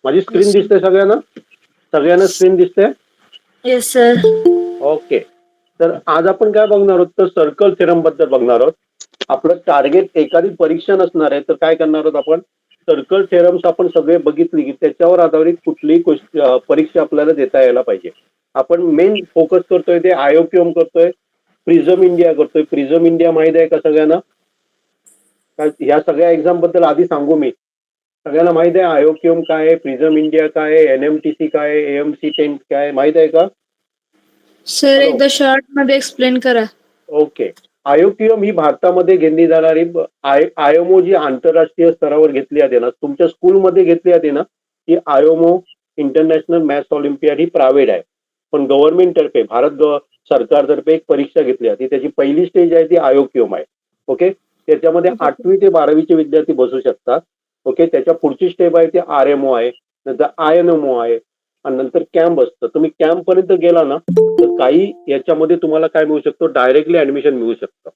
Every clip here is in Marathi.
माझी स्क्रीन Yes, sir. दिसते सगळ्यांना? सगळ्यांना स्क्रीन दिसते? Yes, sir. ओके. तर आज आपण काय बघणार आहोत, तर सर्कल थेरम बद्दल बघणार आहोत. आपलं टार्गेट एखादी परीक्षा नसणार आहे, तर काय करणार आहोत आपण, सर्कल थेरम्स आपण सगळे बघितली की त्याच्यावर आधारित कुठलीही परीक्षा आपल्याला देता यायला पाहिजे. आपण मेन फोकस करतोय ते आयोक्यम करतोय, प्रिझम इंडिया करतोय. प्रिझम इंडिया माहित आहे का सगळ्यांना? ह्या सगळ्या एक्झाम बद्दल आधी सांगू मी. सगळ्यांना माहित आहे आयोक्यम काय आहे, प्रिझम इंडिया काय आहे, एनएमटीसी काय आहे, एएमसी 10 काय आहे, माहित आहे का? Sir, hello. एकदा शॉर्ट मध्ये एक्सप्लेन करा. ओके. आयोक्यम ही भारतामध्ये घेतली जाणारी आयोमो जी आंतरराष्ट्रीय स्तरावर घेतली जाते ना, तुमच्या स्कूलमध्ये घेतली जाते ना, ती आयोमो इंटरनॅशनल मॅथ्स ऑलिम्पियाड ही प्रायव्हेट आहे. पण गव्हर्नमेंट तर्फे सरकारतर्फे एक परीक्षा घेतली जाते. त्याची पहिली स्टेज आहे ती आयोक्यम आहे. ओके. त्याच्यामध्ये 8वी ते 12वीचे विद्यार्थी बसू शकतात. ओके. त्याच्या पुढची स्टेप आहे ती आरएमओ आहे, नंतर आयएनएमओ आहे आणि नंतर कॅम्प असतं. तुम्ही कॅम्प पर्यंत गेला ना, तर काही याच्यामध्ये तुम्हाला काय मिळू शकतो, डायरेक्टली ऍडमिशन मिळू शकतं.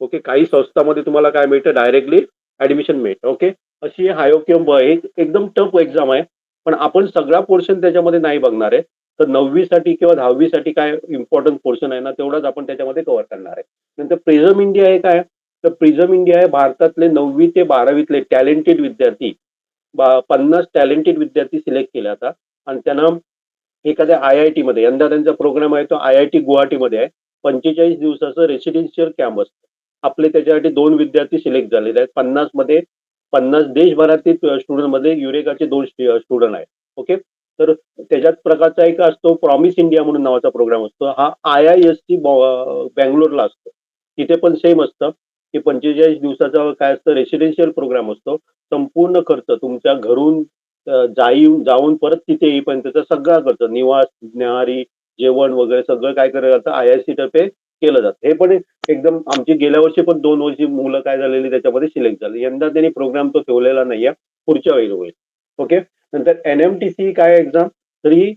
ओके. काही संस्थांमध्ये तुम्हाला काय मिळतं, डायरेक्टली ऍडमिशन मिळतं. ओके. अशी आयोक्यम एकदम टफ एक्झाम आहे, पण आपण सगळा पोर्शन त्याच्यामध्ये नाही बघणार आहे. तर 9वी साठी किंवा 10वी साठी काय इम्पॉर्टंट पोर्शन आहे ना, तेवढाच आपण त्याच्यामध्ये कव्हर करणार आहे. नंतर प्रिझम इंडिया हे काय, तर प्रिझम इंडिया हे भारतातले 9वी ते 12वीतले टॅलेंटेड विद्यार्थी 50 टॅलेंटेड विद्यार्थी सिलेक्ट केले जातात आणि त्यांना एखाद्या IIT मध्ये, यंदा त्यांचा प्रोग्राम आहे तो IIT गुवाहाटीमध्ये आहे. 45 दिवसाचं रेसिडेन्शियल कॅम्प असतं. आपले त्याच्यासाठी 2 विद्यार्थी सिलेक्ट झालेले आहेत. 50 मध्ये 50 देशभरातील स्टुडंट मध्ये युरेकाचे 2 स्टुडंट आहेत. ओके. तर त्याच्यात प्रकारचा एक असतो प्रॉमिस इंडिया म्हणून नावाचा प्रोग्राम असतो. हा IISC बँगलोरला असतो. तिथे पण सेम असतं की 45 दिवसाचा काय असतं, रेसिडेन्शियल प्रोग्राम असतो. संपूर्ण खर्च तुमच्या घरून जाऊन परत तिथे येईपर्यंतचा सगळा खर्च, निवास, न्याहारी, जेवण वगैरे सगळं काय करायला जातं, IISC तर्फे केलं जातं. हे पण एकदम आमची गेल्या वर्षी पण 2 वर्षी मुलं काय झालेली त्याच्यामध्ये सिलेक्ट झाली. यंदा त्यांनी प्रोग्राम तो ठेवलेला नाहीये, पुढच्या वेळी होईल. ओके. नंतर NMTC काय एक्झाम, तर ही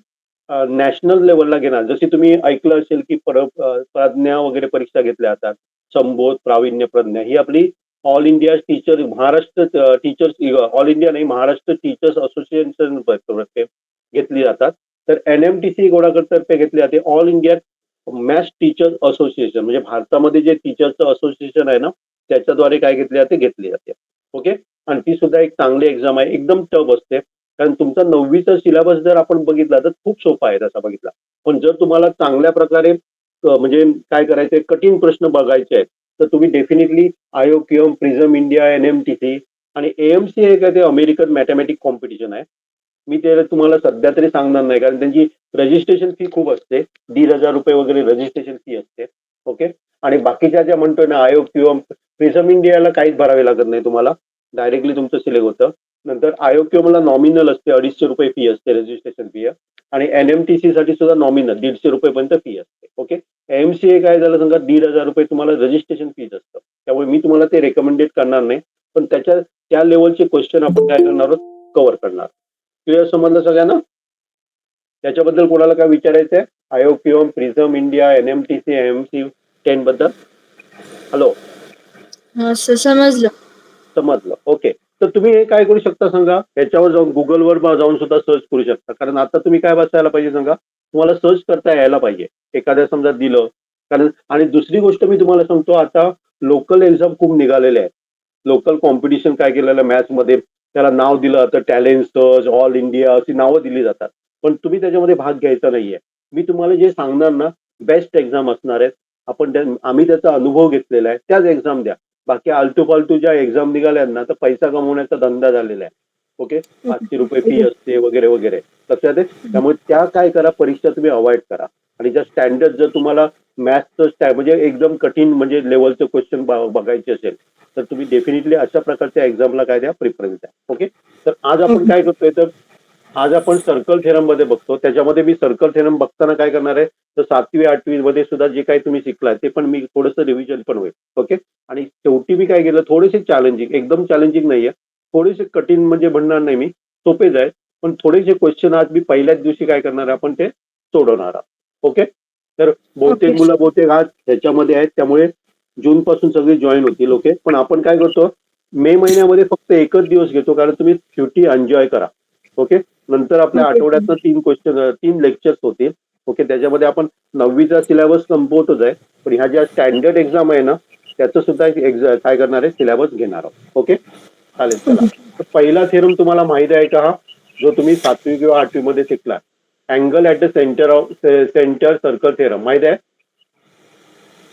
नॅशनल लेवलला घेणार. जशी तुम्ही ऐकलं असेल की प्रज्ञा वगैरे परीक्षा घेतल्या जातात, संबोध, प्रावीण्य, प्रज्ञा, ही आपली all India teacher, Maharashtra teachers, all India नाही, महाराष्ट्र टीचर्स असोसिएशन तर्फे घेतली जातात. तर NMTC तर्फे घेतली जाते, all India maths teachers association, म्हणजे भारतामध्ये जे टीचर्सचं असोसिएशन आहे ना, त्याच्याद्वारे काय घेतली जाते. ओके. आणि ती सुद्धा एक चांगली एक्झाम आहे, एकदम टफ असते. कारण तुमचा 9वीचा सिलेबस जर आपण बघितला तर खूप सोपा आहे तसा बघितला. पण जर तुम्हाला चांगल्या प्रकारे म्हणजे काय करायचंय, कठीण प्रश्न बघायचे आहेत, तर तुम्ही डेफिनेटली आयोक्यम, प्रिझम इंडिया, NMTC आणि AMC हे काय ते अमेरिकन मॅथमॅटिक कॉम्पिटिशन आहे. मी ते तुम्हाला सध्या तरी सांगणार नाही, कारण त्यांची रजिस्ट्रेशन फी खूप असते. ₹1,500 वगैरे रजिस्ट्रेशन फी असते. ओके. आणि बाकीच्या ज्या म्हणतोय ना, आयोक्यम, प्रिझम इंडियाला काहीच भरावे लागत नाही तुम्हाला, डायरेक्टली तुमचं सिलेक्ट होतं. नंतर आयोक्यमला नॉमिनल असते, ₹250 फी असते, रजिस्ट्रेशन फी. आणि NMTC साठी सुद्धा नॉमिनल ₹150 पर्यंत फी असते. ओके. AMC काय झालं समजा, ₹1,500 तुम्हाला रजिस्ट्रेशन फीज असतं. त्यामुळे मी तुम्हाला ते रेकमेंडेड करणार नाही, पण त्या लेवलचे क्वेश्चन आपण काय करणार आहोत, कव्हर करणार. क्लिअर समजलं सगळ्यांना? त्याच्याबद्दल कोणाला काय विचारायचं आहे? आयोक्यम, प्रिझम इंडिया, NMTC, AMC 10 बद्दल? हॅलो. हा सर, समजलं. समजलं. ओके. तर तुम्ही हे काय करू शकता सांगा, याच्यावर जाऊन गुगलवर जाऊन सुद्धा सर्च करू शकता. कारण आता तुम्ही काय वाचायला पाहिजे सांगा, तुम्हाला सर्च करता यायला पाहिजे. एखाद्या समजा दिलं, कारण आणि दुसरी गोष्ट मी तुम्हाला सांगतो, आता लोकल एक्झाम खूप निघालेल्या आहेत. लोकल कॉम्पिटिशन काय केलेलं आहे मॅथ्समध्ये, त्याला नाव दिलं जातं टॅलेंट सर्च, ऑल इंडिया अशी नावं दिली जातात. पण तुम्ही त्याच्यामध्ये भाग घ्यायचा नाहीये. मी तुम्हाला जे सांगणार ना, बेस्ट एक्झाम असणार आहेत. आम्ही त्याचा अनुभव घेतलेला आहे, त्याच एक्झाम द्या. बाकी आलतू फालतू ज्या एक्झाम निघाल्या ना, तर पैसा कमवण्याचा धंदा झालेला आहे. ओके. ₹500 फी असते वगैरे वगैरे, लक्षात आहे. त्यामुळे त्या काय करा, परीक्षा तुम्ही अवॉइड करा. आणि ज्या स्टँडर्ड जर तुम्हाला मॅथ्सचं म्हणजे एकदम कठीण म्हणजे लेवलचं क्वेश्चन बघायचे असेल, तर तुम्ही डेफिनेटली अशा प्रकारच्या एक्झामला काय द्या, प्रिफरन्स द्या. ओके. तर आज आपण काय करतोय, तर आज आपण सर्कल थेरम मध्ये बघतो. त्याच्यामध्ये मी सर्कल थेरम बघताना काय करणार आहे, तर 7वी 8वी मध्ये सुद्धा जे काही तुम्ही शिकलाय ते पण मी थोडंसं रिव्हिजन पण होईल. ओके. आणि शेवटी मी काय केलं, थोडेसे चॅलेंजिंग, एकदम चॅलेंजिंग नाहीये, थोडेसे कठीण म्हणजे म्हणणार नाही मी, सोपेच आहे. पण थोडेसे क्वेश्चन आज मी पहिल्याच दिवशी काय करणार आहे, आपण ते सोडवणार आहोत. ओके. तर बहुतेक Okay, मुलं आज ह्याच्यामध्ये आहेत, त्यामुळे जून पासून सगळे जॉईन होतील. ओके. पण आपण काय करतो, मे महिन्यामध्ये फक्त एकच दिवस घेतो, कारण तुम्ही सुट्टी एन्जॉय करा. ओके. नंतर आपल्या ओके. आठवड्यातनं 3 क्वेश्चन 3 लेक्चर्स होतील. ओके, त्याच्यामध्ये आपण 9वीचा सिलेबस संपवतोच आहे, पण ह्या ज्या स्टँडर्ड एक्झाम आहे ना त्याचं सुद्धा एक काय करणार आहे, सिलेबस घेणार आहोत. ओके, चालेल. चला, तर पहिला थेरम तुम्हाला माहिती आहे का, हा जो तुम्ही 7वी किंवा 8वी मध्ये शिकला, angle at the centre circle theorem माहिती आहे?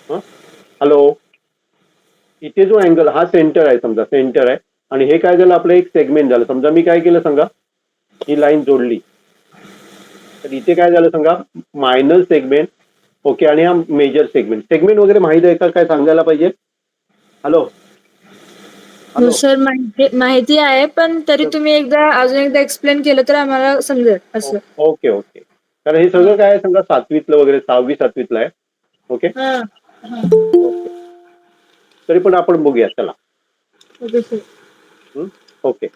हॅलो, इथे जो अँगल हा सेंटर आहे, समजा सेंटर आहे, आणि हे काय झालं, आपलं एक सेगमेंट झालं. समजा मी काय केलं सांगा, ही लाईन जोडली, तर इथे काय झालं सांगा, मायनर सेगमेंट. ओके, आणि हा मेजर सेगमेंट. सेगमेंट वगैरे माहिती आहे का, काय सांगायला पाहिजे? हॅलो हो हॅलो, सर, माहिती आहे, पण तरी तुम्ही अजून एकदा एक्सप्लेन केलं तर आम्हाला समजेल असं. Okay okay. कारण हे सगळं काय आहे सांगा, 7वीतलं वगैरे, 6वी 7वीतलं आहे. ओके हा. ओके, तरी पण आपण बघूया. चला. Okay sir. ओके,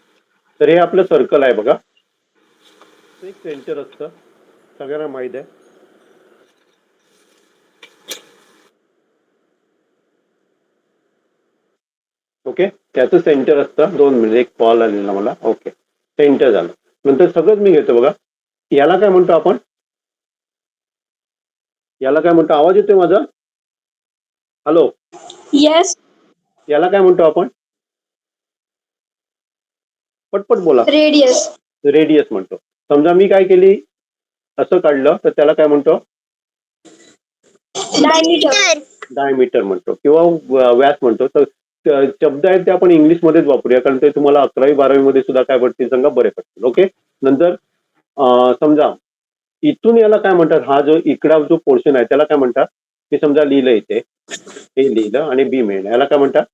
तर हे आपलं सर्कल आहे बघा, एक सेंटर असतं, सगळ्यांना माहित आहे. ओके, त्याचं सेंटर असतं. 2 मिनिट, एक कॉल आलेला मला. ओके, सेंटर झालं. नंतर सगळंच मी घेतो बघा. याला काय म्हणतो आपण, याला काय म्हणतो, आवाज येतोय माझा? Hello, yes. याला काय म्हणतो आपण, पटपट बोला. रेडियस. रेडियस म्हणतो. समजा मी काय केली, असं काढलं, तर त्याला काय म्हणतो, डायमीटर. डायमीटर म्हणतो, किंवा व्यास म्हणतो. तर शब्द आहेत ते आपण इंग्लिशमध्येच वापरूया, कारण ते तुम्हाला 11वी 12वी मध्ये सुद्धा काय पडतील सांगा, बरे पडतील. ओके, नंतर समजा इथून याला काय म्हणतात, हा जो इकडा जो पोर्शन आहे त्याला काय म्हणतात, मी समजा लिहिलं इथे, हे लिहिलं आणि बी मिळणं, याला काय म्हणतात,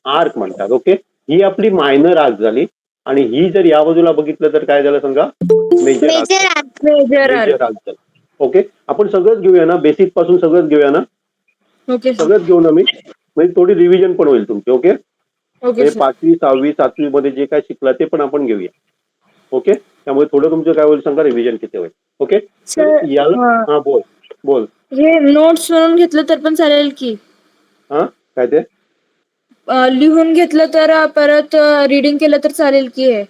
आर्क म्हणतात. ओके, ही आपली मायनर आर्क झाली, आणि ही जर या बाजूला बघितलं तर काय झालं सांगा, major arc. Major major arc झालं. ओके, आपण सगळंच घेऊया ना, बेसिक पासून सगळंच घेऊया ना, ओके सर. सगळंच घेऊ ना मी, म्हणजे थोडी रिव्हिजन पण होईल तुमची. ओके, ओके हे सर. 5वी 6वी 7वी मध्ये जे काय शिकला ते पण आपण घेऊया. ओके, त्यामुळे थोडं तुमचं काय होईल सांगा, रिव्हिजन किती होईल. ओके, तर सर, याला हा बोल बोल. हे नोट्स म्हणून घेतलं तर पण चालेल की, हा काय ते, लिहून घेतलं तर परत रीडिंग केलं तर चालेल की हे?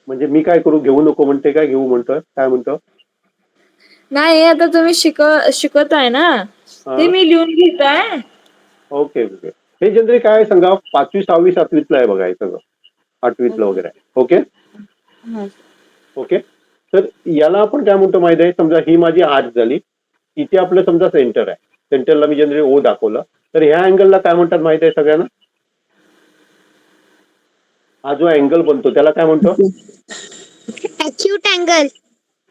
म्हणजे मी काय करू, घेऊ नको म्हणते काय, घेऊ म्हणतोय, काय म्हणतो? नाही, आता तुम्ही शिकत आहे ना, ते हा मी लिहून घेत आहे. Okay okay. हे जनरली काय आहे सांगा, 5वी 6वी 7वीतलं आहे बघा, हे सगळं 8वीतलं वगैरे आहे. ओके ओके, तर याला आपण काय म्हणतो माहिती आहे, समजा ही माझी आर्क झाली, इथे आपलं समजा सेंटर आहे, सेंटरला मी जनरली ओ दाखवलं, तर ह्या अँगलला काय म्हणतात माहिती आहे सगळ्यांना, हा जो अँगल बनतो त्याला काय म्हणतो, ॲक्यूट अँगल.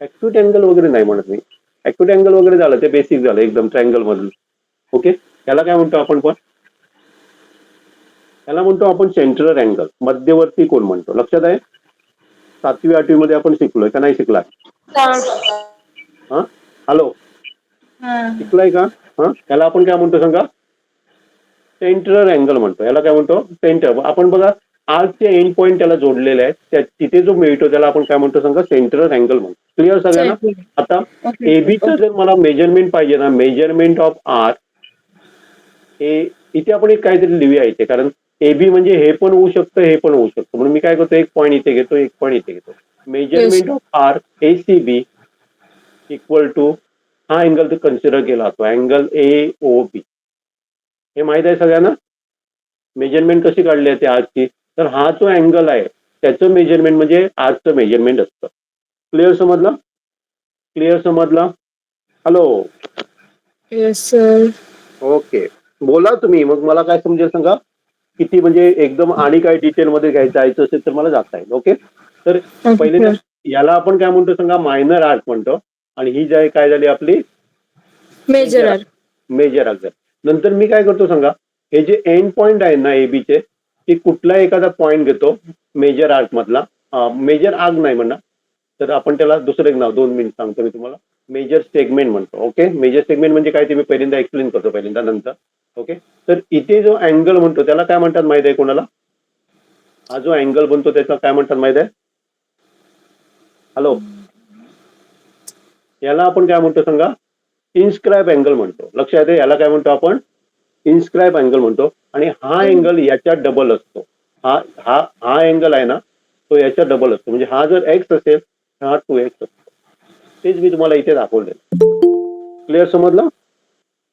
ॲक्यूट अँगल वगैरे नाही म्हणत मी. ॲक्यूट अँगल वगैरे झालं ते बेसिक झालं एकदम, ट्रायंगल मधून. ओके, याला काय म्हणतो आपण, पण याला म्हणतो आपण सेंट्रल अँगल, मध्यवर्ती कोण म्हणतो. लक्षात आहे, 7वी 8वी मध्ये आपण शिकलोय का नाही शिकला? हा हॅलो, शिकलाय का? हा, याला आपण काय म्हणतो सांगा, सेंट्रल अँगल म्हणतो. याला काय म्हणतो, सेंटर. आपण बघा आर्कचे एंड पॉईंट त्याला जोडलेले आहेत, तिथे जो मिळतो त्याला आपण काय म्हणतो सांगा, सेंट्रल अँगल म्हणतो. क्लिअर सगळ्यांना? आता एबीचं जर मला मेजरमेंट पाहिजे ना, मेजरमेंट ऑफ आर्क, हे इथे आपण एक काहीतरी लिहूया इथे, कारण एबी म्हणजे हे पण होऊ शकतं, हे पण होऊ शकतं. म्हणून मी काय करतो, एक पॉईंट इथे घेतो, एक पॉईंट इथे घेतो. Measurement of arc ACB equal to, हा अँगल कन्सिडर केला जातो, अँगल AOB. हे माहित आहे सगळ्यांना, मेजरमेंट कशी काढली आहे आर्कची. तर हा जो अँगल आहे त्याचं मेजरमेंट म्हणजे आर्कचं मेजरमेंट असतं. क्लिअर समजलं? क्लिअर समजलं? Hello, yes sir. ओके, बोला तुम्ही, मग मला काय समजेल सांगा, किती म्हणजे एकदम आणि काय डिटेलमध्ये जायचं असेल तर मला जाता येईल. ओके, तर पहिले तर याला आपण काय म्हणतो सांगा, मायनर आर्क म्हणतो, आणि ही जी काय झाली आपली मेजर आर्क. Major arc. नंतर मी काय करतो सांगा, हे जे एंड पॉईंट आहे ना एबीचे, ते कुठला एखादा पॉईंट घेतो मेजर आर्क मधला, मेजर आर्क नाही म्हणा, तर आपण त्याला दुसरं एक नाव, 2 मिनिट सांगतो मी तुम्हाला, मेजर सेगमेंट म्हणतो. ओके, मेजर सेगमेंट म्हणजे काय ते मी पहिल्यांदा एक्सप्लेन करतो पहिल्यांदा, नंतर. ओके, तर इथे जो अँगल म्हणतो त्याला काय म्हणतात माहित आहे कोणाला? हा जो अँगल बनतो त्याचा काय म्हणतात माहित आहे? हॅलो, याला आपण काय म्हणतो सांगा, इन्स्क्राईब अँगल म्हणतो. लक्षात आहे, याला काय म्हणतो आपण, इन्स्क्राईब अँगल म्हणतो. आणि हा अँगल याच्या डबल असतो. हा हा हा अँगल आहे ना, तो याच्या डबल असतो. म्हणजे हा जर एक्स असेल तर हा 2x असतो. तेच मी तुम्हाला इथे दाखवलेलं. क्लिअर समजलं?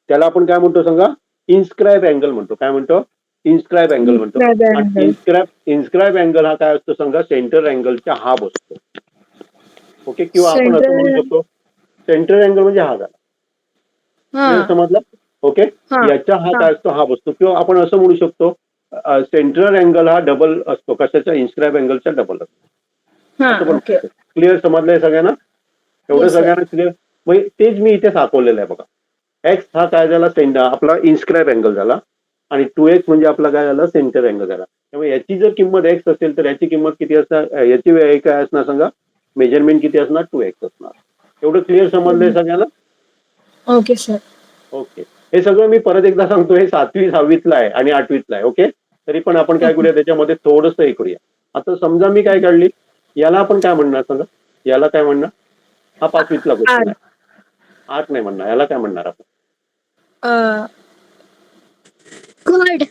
त्याला आपण काय म्हणतो सांगा? इन्स्क्राईब अँगल म्हणतो. काय म्हणतो? इन्स्क्राईब अँगल म्हणतो. आणि इन्स्क्राईब अँगल हा काय असतो सांगा? सेंटर अँगलच्या हाफ असतो. ओके, किंवा आपण असं म्हणू सेंटर. शकतो सेंटर अँगल म्हणजे हा झाला. हा क्लिअर समजलं? ओके, हा याच्या हा काय असतो? हाफ असतो. किंवा आपण असं म्हणू शकतो सेंट्रल अँगल हा डबल असतो. कशाचा? इन्स्क्राईब अँगलचा डबल असतो. हा. असं पण ओके. क्लिअर समजलंय सगळ्यांना? एवढं Yes, sir. सगळ्यांना क्लिअर? मग तेच मी इथे दाखवलेलं आहे बघा. एक्स हा काय झाला? आपला इन्स्क्राईब अँगल झाला आणि 2x म्हणजे आपला काय झाला? सेंटर अँगल झाला. त्यामुळे याची जर किंमत एक्स असेल तर याची किंमत किती असणार? याची काय असणार सांगा? मेजरमेंट किती असणार? 2x असणार. एवढं क्लिअर समजलंय सगळ्यांना? Okay sir. ओके, हे सगळं मी परत एकदा सांगतो. हे 7वी 6वीतला आहे आणि 8वीतला आहे. ओके, तरी पण आपण काय करूया त्याच्यामध्ये थोडंसं हे करूया. आता समजा मी काय काढली, याला आपण काय म्हणणार सांगा? याला काय म्हणणार? हा 5वीतला क्वेश्चन आहे. 8 नाही म्हणणार. याला काय म्हणणार आपण? God.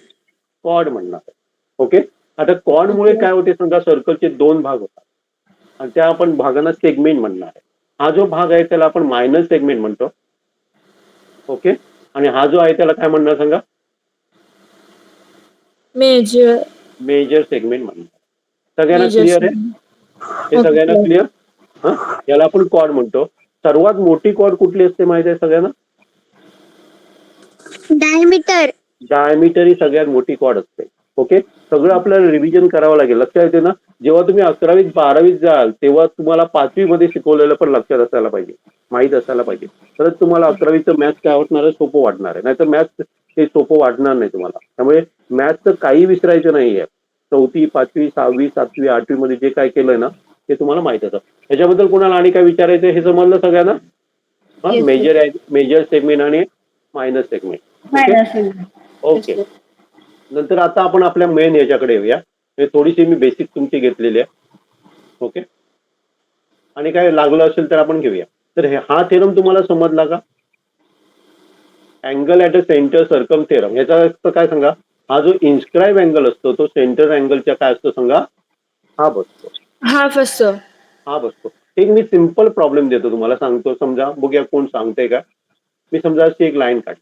कॉर्ड म्हणणार. ओके, आता कॉर्डमुळे काय होते सांगा? सर्कलचे 2 भाग होतात आणि त्या आपण भागांना सेगमेंट म्हणणार आहे. हा जो भाग आहे त्याला आपण मायनर सेगमेंट म्हणतो. ओके, आणि हा जो आहे त्याला काय म्हणणार सांगा? मेजर. मेजर सेगमेंट म्हणणार. सगळ्यांना मेजर. क्लिअर आहे? हे सगळ्यांना क्लिअर? हा, याला आपण कॉर्ड म्हणतो. सर्वात मोठी कॉर्ड कुठली असते माहिती आहे सगळ्यांना? Diameter. डायमीटर ही सगळ्यात मोठी कॉर्ड असते. ओके, सगळं आपल्याला रिव्हिजन करावं लागेल. लक्षात येते ना? जेव्हा तुम्ही 11वीत 12वीत जाल तेव्हा तुम्हाला 5वी मध्ये शिकवलेलं पण लक्षात असायला पाहिजे, माहीत असायला पाहिजे. तरच तुम्हाला 11वीचं मॅथ्स काय वाटणार आहे? सोपं वाटणार आहे. नाहीतर मॅथ्स ते सोपं वाटणार नाही तुम्हाला. त्यामुळे मॅथ्सचं काही विसरायचं नाहीये. 4थी 5वी 6वी 7वी 8वी मध्ये जे काय केलंय ना ते तुम्हाला माहित असतं. ह्याच्याबद्दल कोणाला आणि काय विचारायचं? हे समजलं सगळ्यांना? हा, Yes, sir. मेजर सेगमेंट आणि मायनर सेगमेंट. ओके, नंतर आता आपण आपल्या मेन याच्याकडे येऊया. थोडीशी मी बेसिक तुमची घेतलेली आहे. ओके, आणि काय लागलं असेल तर आपण घेऊया. तर हा थेरम तुम्हाला समजला का? Angle at a centre circum theorem. याचा अर्थ काय सांगा? हा जो इन्स्क्राईब अँगल असतो तो सेंटर अँगलच्या काय असतो सांगा? हा बसतो. हाफ असतो. हा बसतो. एक मी सिम्पल प्रॉब्लेम देतो तुम्हाला, सांगतो. समजा, बघूया कोण सांगते का. मी समजा अशी एक लाईन काढली.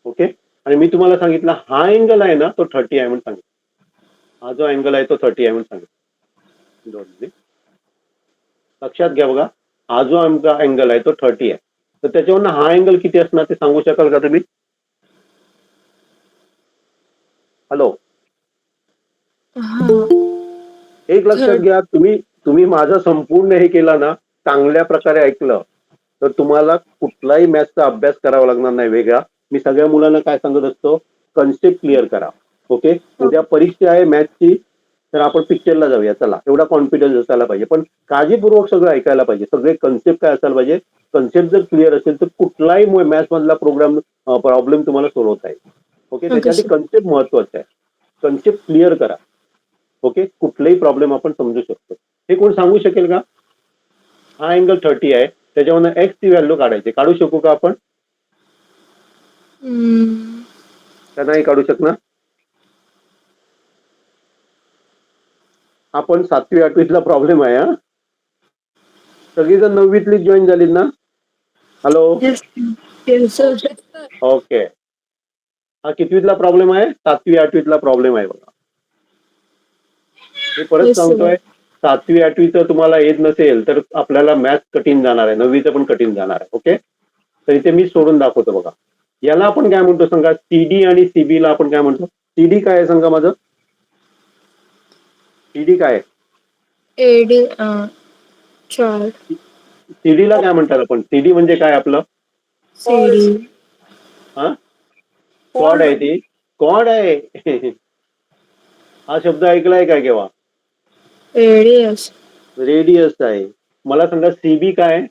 ओके, आणि मी तुम्हाला सांगितलं हा अँगल आहे ना तो 30 आहे म्हणून सांगितलं. हा जो अँगल आहे तो 30 आहे म्हणून सांगितलं. लक्षात घ्या बघा, हा जो आमचा अँगल आहे तो 30 आहे. तर त्याच्यावरनं हा अँगल किती असणार ते सांगू शकाल का तुम्ही? हॅलो, हा. एक लक्षात घ्या. तुम्ही माझं संपूर्ण हे केला ना, चांगल्या प्रकारे ऐकलं तर तुम्हाला कुठलाही मॅथ्सचा अभ्यास करावा लागणार नाही वेगळा. मी सगळ्या मुलांना काय सांगत असतो? कन्सेप्ट क्लिअर करा. ओके, उद्या परीक्षा आहे मॅथ्सची, तर आपण पिक्चरला जाऊया. चला, एवढा कॉन्फिडन्स असायला पाहिजे. पण काळजीपूर्वक सगळं ऐकायला पाहिजे. सगळे कन्सेप्ट काय असायला पाहिजे? कन्सेप्ट जर क्लिअर असेल तर कुठलाही मॅथ्स मधला प्रॉब्लेम तुम्हाला सोडवता येईल. ओके, त्याच्यासाठी sir. कन्सेप्ट महत्वाचा आहे. कन्सेप्ट क्लिअर करा. ओके, कुठलाही प्रॉब्लेम आपण समजू शकतो. हे कोण सांगू शकेल का? हा अँगल 30 आहे, त्याच्यावर एक्स ची व्हॅल्यू काढायची. काढू शकू का आपण? का नाही काढू शकणार? आपण 7वी 8वीतला प्रॉब्लेम आहे. हा, सगळीजण 9वीतली जॉईन झालीत ना? Hello, Yes, yes, sir. Okay. हा कितवीतला प्रॉब्लेम आहे? 7वी 8वीतला प्रॉब्लेम आहे बघा. मी परत Yes, sir. सांगतोय, 7वी 8वीचं तुम्हाला येत नसेल तर आपल्याला मॅथ्स कठीण जाणार आहे. 9वीचं पण कठीण जाणार आहे. ओके, तर इथे मी सोडून दाखवतो बघा. याला आपण काय म्हणतो सांगा? सीडी आणि सीबी ला आपण काय म्हणतो? सीडी काय आहे सांगा माझं? सीडी काय आहे? एडी. चार्ट. सीडी ला काय म्हणतात आपण? सीडी म्हणजे काय आपलं? सीडी. हा, कॉर्ड आहे. ती कॉर्ड आहे. हा शब्द ऐकलाय काय केव्हा? रेडियस. रेडियस आहे. मला सांगा सीबी काय आहे?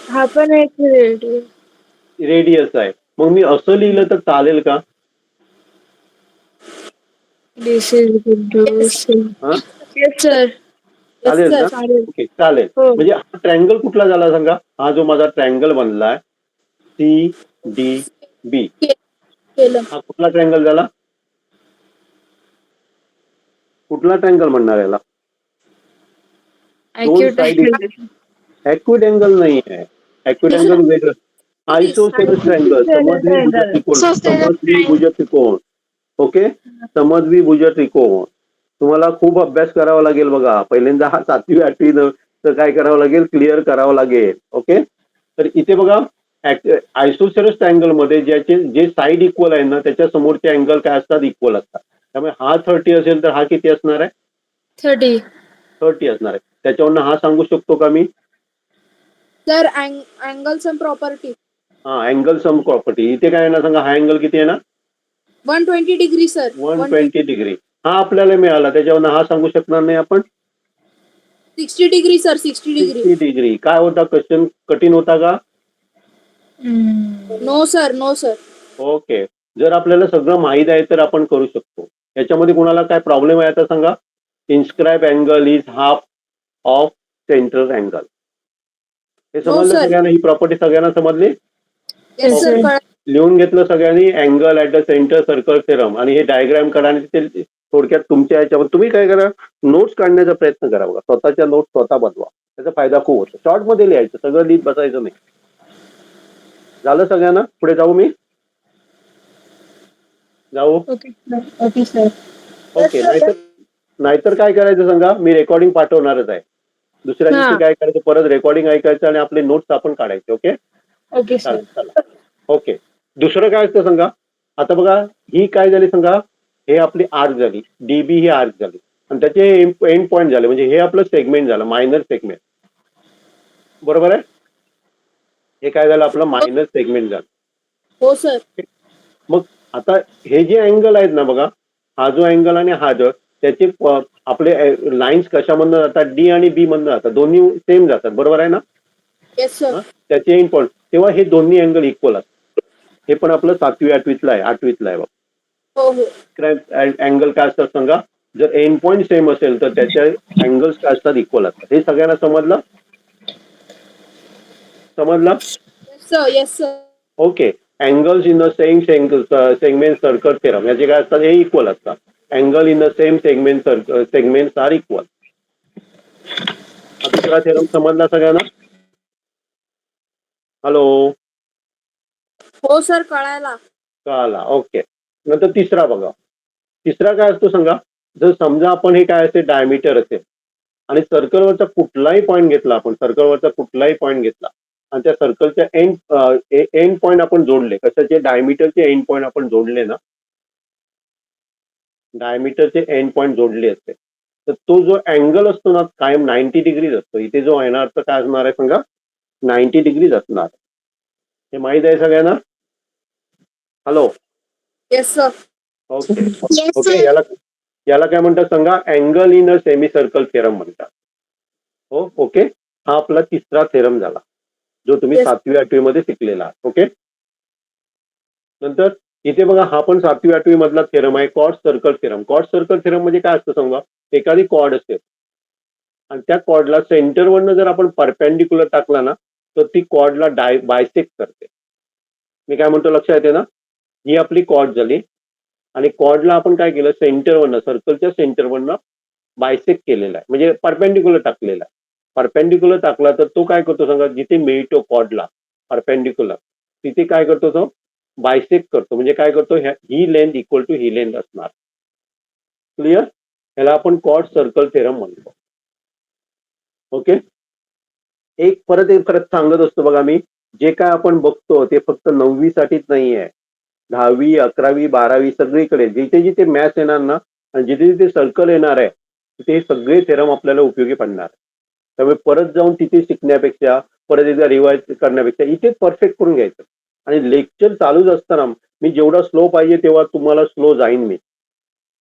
हा पण एक रेडियस. रेडियस आहे. मग मी असं लिहिलं तर चालेल का? दिस इज हा, येस सर. चालेल ना? चालेल. ओके, चालेल. हो. म्हणजे हा ट्रँगल कुठला झाला सांगा? हा जो माझा ट्रँगल बनलाय सी डी बी, केलं. हा कुठला ट्रँगल झाला? कुठला ट्रँगल म्हणणार याला? Acute ऍक्युट अँगल नाही आहे. ऍक्युट अँगल वेगळं. आयसोसेलेस ट्रँगल, समद्विभुज त्रिकोण, समद्विभुज त्रिकोण. ओके, समद्विभुज त्रिकोण. तुम्हाला खूप अभ्यास करावा लागेल बघा. पहिल्यांदा हा 7वी 8वी तर काय करावं लागेल, क्लिअर करावं लागेल. ओके, तर इथे बघा आयसोसेलेस ट्रँगल मध्ये जे साईड इक्वल आहे ना त्याच्या समोरचे अँगल काय असतात, इक्वल असतात. त्यामुळे हा 30 असेल तर हा किती असणार आहे? 30. 30 असणार आहे. त्याच्यावरनं हा सांगू शकतो का मी? सर अँगल सम प्रॉपर्टी हा, अँगल सम प्रॉपर्टी. इथे काय येणार सांगा, हा अँगल किती येणार? 120 डिग्री सर. 120 डिग्री. हा आपल्याला मिळाला, त्याच्यावरनं हा सांगू शकणार नाही आपण? 60 डिग्री सर. 60 डिग्री. 60 डिग्री. काय होता क्वेश्चन, कठीण होता का? No sir. No sir. Okay, जर आपल्याला सगळं माहीत आहे तर आपण करू शकतो. याच्यामध्ये कोणाला काय प्रॉब्लेम आहे आता सांगा? Inscribe angle is half of central angle. हे समजलं sir. सगळ्यांना? ही प्रॉपर्टी सगळ्यांना समजली? Yes Yes, sir. sir. लिहून घेतलं सगळ्यांनी, angle at the centre circle theorem. आणि हे डायग्राम काढा आणि ते थोडक्यात तुमच्या याच्यावर तुम्ही काय करा, नोट्स काढण्याचा प्रयत्न करा बघा. स्वतःच्या नोट्स स्वतः बनवा, त्याचा फायदा खूप होतो. शॉर्ट मध्ये लिहायचं, सगळं लिहित बसायचं नाही. झालं सगळ्यांना? पुढे जाऊ मी? जाऊ? Okay, sir. ओके. नाहीतर काय करायचं सांगा, मी रेकॉर्डिंग पाठवणारच आहे. दुसऱ्या दिवशी काय करायचं, परत रेकॉर्डिंग ऐकायचं आणि आपले नोट्स आपण काढायचे. Okay, Okay, sir. चला. ओके, दुसरं काय असतं सांगा. आता बघा, ही काय झाली सांगा, हे आपली आर्क झाली, डीबी ही आर्क झाली आणि त्याचे एंड पॉईंट झाले, म्हणजे हे आपलं सेगमेंट झालं, मायनर सेगमेंट. बरोबर आहे? हे काय झालं, आपलं मायनर सेगमेंट झालं. हो सर. मग आता हे जे अँगल आहेत ना बघा, हा जो अँगल आणि हा जो, त्याचे आपले लाईन्स कशामधनं जातात, डी आणि बी मधनं जातात, दोन्ही सेम जातात. बरोबर आहे ना? Yes sir. त्याचे एंड पॉईंट, तेव्हा हे दोन्ही अँगल इक्वल असतात. हे पण आपलं 7वी 8वीतलं आहे, 8वीतलं आहे बघा. हो हो. अँगल काय असतात सांगा, जर एंड पॉईंट सेम असेल तर त्याच्या अँगल्स काय असतात, इक्वल असतात. हे सगळ्यांना समजलं? Yes sir. Yes sir. Okay. Angles in the same segment circle theorem, याचे काय असतात, हे इक्वल असतात. Angle in the same segment are equal. हा दुसरा थेरम समजला सगळ्यांना? हॅलो? हो सर. कळायला. कळाला. ओके. नंतर तिसरा बघा. तिसरा काय असतो सांगा, जर समजा आपण हे काय असेल, डायमीटर असेल आणि सर्कलवरचा कुठलाही पॉईंट घेतला, आपण सर्कलवरचा कुठलाही पॉईंट घेतला आणि त्या सर्कलच्या एंड पॉईंट आपण जोडले, कशाचे, डायमीटरचे एंड पॉईंट आपण जोडले ना, डायमीटरचे एंड पॉईंट जोडले असते, तर तो जो अँगल असतो ना, कायम 90 डिग्रीज असतो. इथे जो येणार तर काय असणार आहे सांगा, 90 डिग्रीज असणार. हे माहित आहे सगळ्यांना? Hello? Yes sir. Okay. Yes, okay, sir. याला काय म्हणतात सांगा, angle in a semi circle theorem म्हणतात. हो, ओके. हा आपला तिसरा थेरम झाला, जो तुम्ही Yes. 7वी 8वी मध्ये शिकलेला आहात. ओके. नंतर इथे बघा, हा पण 7वी 8वी मधला थेरम आहे, cot circle theorem. Cot circle theorem म्हणजे काय असतं सांगा, एखादी कॉर्ड असेल आणि त्या कॉर्डला सेंटरवरनं जर आपण परपेंडिक्युलर टाकला ना, तर ती कॉर्डला बायसेक्ट करते. मी काय म्हणतो, लक्षात येते ना? ही आपली कॉर्ड झाली आणि कॉर्डला आपण काय केलं, सेंटरवरनं, सर्कलच्या सेंटरवरनं बायसेक्ट केलेला आहे, म्हणजे परपेंडिक्युलर टाकलेला आहे. परपेंडिक्युलर टाकला तर तो काय करतो सांगा, जिथे मिळतो कॉर्डला परपेंडिक्युलर, तिथे काय करतो, तो बायसेक्ट करतो. म्हणजे काय करतो, ही लेंथ इक्वल टू ही लेंथ असणार. क्लिअर? ह्याला आपण कॉर्ड सर्कल थेरम म्हणतो. ओके. परत सांगत असतो बघा मी, जे काय आपण बघतो ते फक्त 9वी साठीच नाही आहे, 10वी 11वी 12वी सगळीकडे जिथे जिथे मॅथ्स येणार ना आणि जिथे जिथे सर्कल येणार आहे, तिथे सगळे थेरम आपल्याला उपयोगी पडणार. त्यामुळे परत जाऊन तिथे शिकण्यापेक्षा, परत एकदा रिवाइज करण्यापेक्षा इथे परफेक्ट करून घ्यायचं. आणि लेक्चर चालूच असताना मी जेवढा स्लो पाहिजे तेव्हा तुम्हाला स्लो जाईन मी.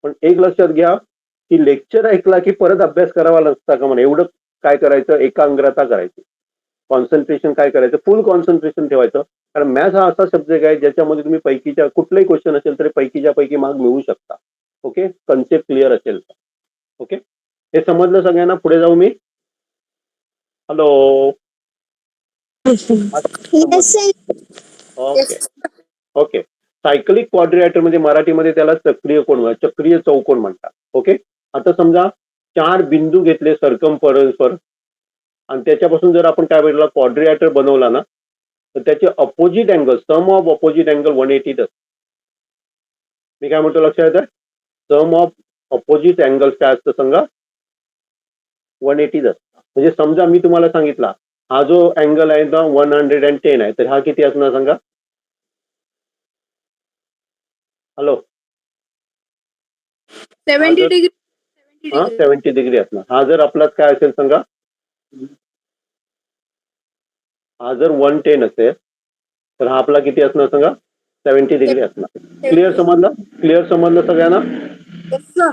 पण एक लक्षात घ्या की लेक्चर ऐकला की परत अभ्यास करावा लागता का म्हणा, एवढं काय करायचं, एकाग्रता करायची, कॉन्सन्ट्रेशन काय करायचं, फुल कॉन्सन्ट्रेशन ठेवायचं. कारण मॅथ्स हा असा सब्जेक्ट आहे ज्याच्यामध्ये तुम्ही पैकीच्या कुठलाही क्वेश्चन असेल तरी पैकीच्या पैकी मार्क मिळवू शकता. ओके, कन्सेप्ट क्लिअर असेल तर. ओके, हे समजलं सगळ्यांना? पुढे जाऊ मी? Hello? Yes, sir. Okay. Okay. Cyclic quadrilateral म्हणजे मराठीमध्ये त्याला चक्रीय चौकोन म्हणतात. ओके, आता समजा 4 बिंदू घेतले सर्कम्फरन्सवर आणि त्याच्यापासून जर आपण काय म्हटलं क्वाड्रिलॅटर बनवला ना तर त्याचे opposite angle sum of opposite angle 180 असतं. मी काय म्हणतो लक्षात येतं सम ऑफ अपोजिट अँगल्स काय असतं सांगा 180 असतं. म्हणजे समजा मी तुम्हाला सांगितला हा जो अँगल आहे ना 110 आहे तर हा किती असणार सांगा. हॅलो 70 डिग्री 70 हा डिग्री 70 डिग्री असणार. हा जर आपलाच काय असेल सांगा हा जर 110 असेल तर हा आपला किती असणार सांगा 70 डिग्री असणार. क्लिअर समजलं सगळ्यांना. Yes sir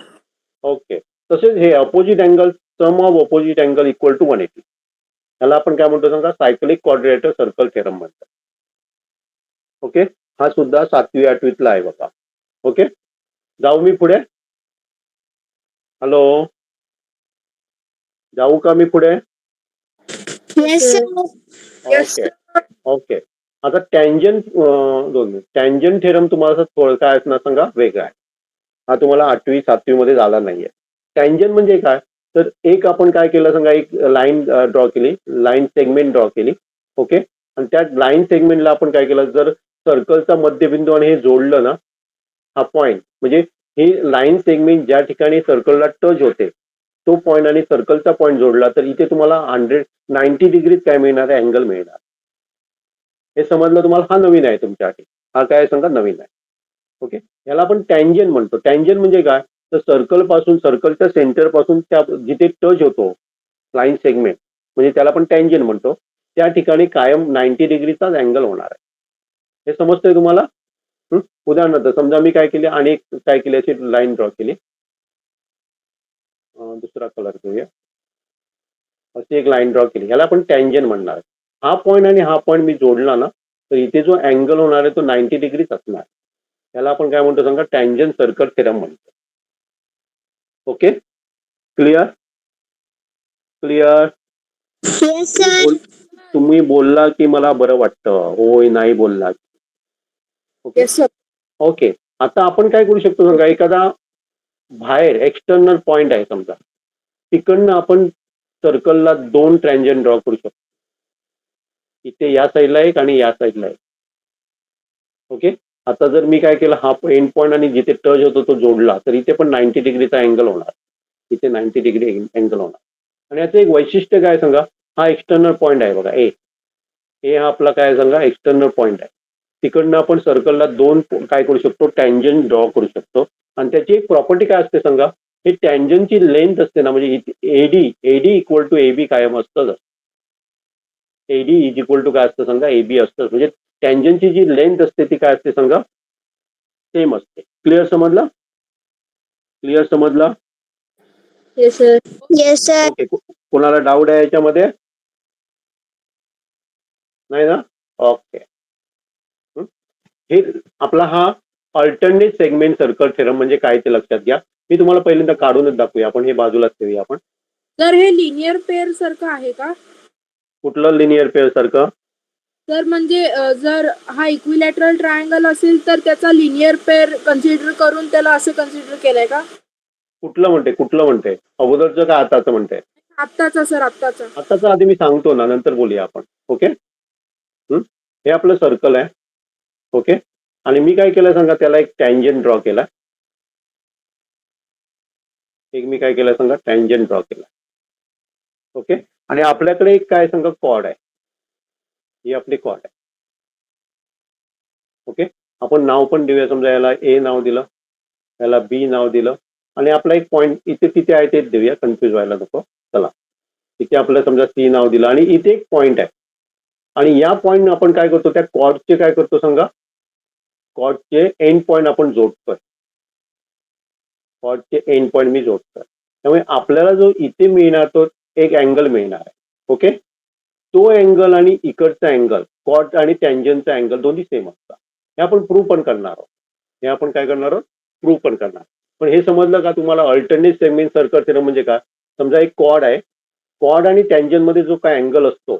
okay. तसेच हे opposite angle sum of opposite angle equal to 180 याला आपण काय म्हणतो सांगा सायक्लिक क्वाड्रिलेटरल सर्कल थेरम म्हणतात. ओके. हा सुद्धा 7वी 8वीतला आहे बघा. ओके. जाऊ मी पुढे. हॅलो जाऊ का मी पुढे. Yes sir. Okay okay. आता टँजंट थेरम तुम्हाला थोडं काय असणार सांगा वेगळा आहे. हा तुम्हाला 8वी 7वी मध्ये झाला नाहीये. टँजंट म्हणजे काय तर एक आपण काय केलं सांगा एक लाईन ड्रॉ केली लाईन सेगमेंट ड्रॉ केली. ओके. आणि त्या लाईन सेगमेंटला आपण काय केलं जर सर्कलचा मध्यबिंदू आणि हे जोडलं ना हा पॉइंट म्हणजे ही लाईन सेगमेंट ज्या ठिकाणी सर्कलला टच होते तो पॉइंट आणि सर्कलचा पॉइंट जोडला तर इथे तुम्हाला 90 डिग्रीत काय मिळणार आहे अँगल मिळणार. हे समजलं तुम्हाला. हा नवीन आहे तुमच्यासाठी. हा काय सांगा नवीन आहे. ओके. याला आपण टँजंट म्हणतो. टँजंट म्हणजे काय तर सर्कल पासून सर्कलच्या सेंटर पासून त्या जिथे टच होतो लाईन सेगमेंट म्हणजे त्याला आपण टँजंट म्हणतो त्या ठिकाणी कायम 90 डिग्रीचाच अँगल होणार आहे. हे समजतंय तुम्हाला. उदाहरणार्थ समजा मी काय केले आणि काय केली अशी लाईन ड्रॉ केली. दुसरा कलर घेऊया. अशी एक लाईन ड्रॉ केली याला आपण टँजंट म्हणणार. हा पॉईंट आणि हा पॉईंट मी जोडला ना तर इथे जो अँगल होणार आहे तो 90 डिग्रीच असणार. याला आपण काय म्हणतो सांगा टँजंट सर्कल थेरम म्हणतो. Okay. Clear clear. Yes sir. तुम्ही बोलला की मला बरं वाटतं होय नाही बोलला. Okay yes sir okay. आता आपण काय करू शकतो सांगा एखादा बाहेर एक्सटर्नल पॉइंट आहे समजा तिकडनं आपण सर्कलला 2 टँजंट ड्रॉ करू शकतो. इथे या साईडला एक आणि या साईडला एक. ओके. आता जर मी काय केलं हा एंड पॉइंट आणि जिथे टच होतो तो जोडला तर इथे पण 90 डिग्रीचा अँगल होणार. इथे 90 डिग्री अँगल होणार. आणि याचं एक वैशिष्ट्य काय सांगा हा एक्सटर्नल पॉइंट आहे बघा ए. ए हा आपला काय सांगा एक्सटर्नल पॉइंट आहे. तिकडनं आपण सर्कलला 2 काय करू शकतो टँजंट ड्रॉ करू शकतो. आणि त्याची एक प्रॉपर्टी काय असते सांगा हे टँजंटची लेंथ असते ना म्हणजे एडी इक्वल टू एबी कायम असतं. एडी इज इक्वल टू काय असतं सांगा एबी असतं. म्हणजे टँजंटची जी लेंथ असते ती काय असते सांगा सेम असते. क्लिअर समजला. क्लिअर समजला. Yes sir. Yes sir. Okay. कोणाला डाऊट आहे याच्यामध्ये नाही ना. ओके. हे आपला हा अल्टरनेट सेगमेंट सर्कल थेरम म्हणजे काय ते लक्षात घ्या. मी तुम्हाला पहिल्यांदा काढूनच दाखवूया आपण हे बाजूलाच ठेवूया आपण. सर हे लिनियर पेअर सारखं आहे का कुठलं लिनियर पेअर सारखं सर म्हणजे जर हा इक्विलॅटरल ट्रायंगल असेल तर त्याचा लिनियर पेअर कन्सिडर करून त्याला असं कन्सिडर केलंय का कुठलं म्हणते अगोदरचं का आताचं म्हणते. आत्ताचा सर आत्ताचा आताचं आधी मी सांगतो ना नंतर बोलूया आपण. ओके. हे आपलं सर्कल आहे. ओके. आणि मी काय केलं सांगा त्याला एक टँजंट ड्रॉ केला. मी काय केलं सांगा टँजंट ड्रॉ केला. ओके. आणि आपल्याकडे एक काय सांगा कॉर्ड आहे. ही आपली कॉर्ड आहे. ओके. आपण नाव पण देऊया समजा याला ए नाव दिलं याला बी नाव दिलं आणि आपला एक पॉईंट इथे तिथे आहे तेच देऊया कन्फ्युज व्हायला नको. चला इथे आपलं समजा सी नाव दिलं आणि इथे एक पॉईंट आहे आणि या पॉईंट आपण काय करतो त्या कॉर्डचे काय करतो सांगा कॉर्डचे एंड पॉईंट आपण जोडतोय. कॉर्डचे एंड पॉईंट मी जोडतोय. त्यामुळे आपल्याला जो इथे मिळणार तो एक अँगल मिळणार आहे. ओके. तो अँगल आणि इकडचा अँगल कॉर्ड आणि टँजंटचा अँगल दोन्ही सेम असतात. हे आपण प्रूव्ह पण करणार आहोत. हे आपण काय करणार आहोत प्रूव्ह पण करणार. पण हे समजलं का तुम्हाला अल्टरनेट सेगमेंट सर्कल थेरम म्हणजे काय समजा एक कॉर्ड आहे. कॉर्ड आणि टँजंट मध्ये जो काय अँगल असतो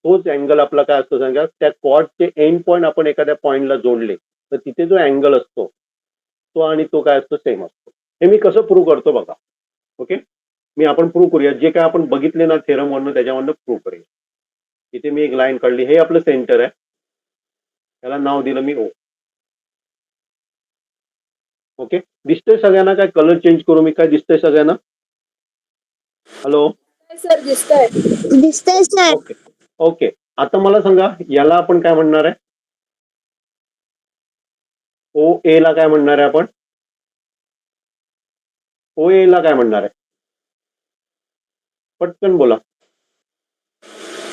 तोच अँगल आपला काय असतो सांगा त्या कॉर्डचे एंड पॉईंट आपण एखाद्या पॉईंटला जोडले तर तिथे जो अँगल असतो तो आणि तो काय असतो सेम असतो. हे मी कसं प्रूव्ह करतो बघा. ओके, मी आपण प्रूव्ह करूया जे काय आपण बघितले ना थेरम वरनं त्याच्यावरनं प्रूव्ह करूया. इथे मी एक लाईन काढली, हे आपलं सेंटर आहे, त्याला नाव दिलं मी ओ. ओके, दिसतंय सगळ्यांना? काय कलर चेंज करू मी? काय दिसतंय सगळ्यांना? हॅलो, सर दिसतंय. दिसतंय सर. Okay okay. आता मला सांगा याला आपण काय म्हणणार आहे? ओ ए ला काय म्हणणार आहे आपण? ओ ए ला काय म्हणणार आहे? पटकन बोला.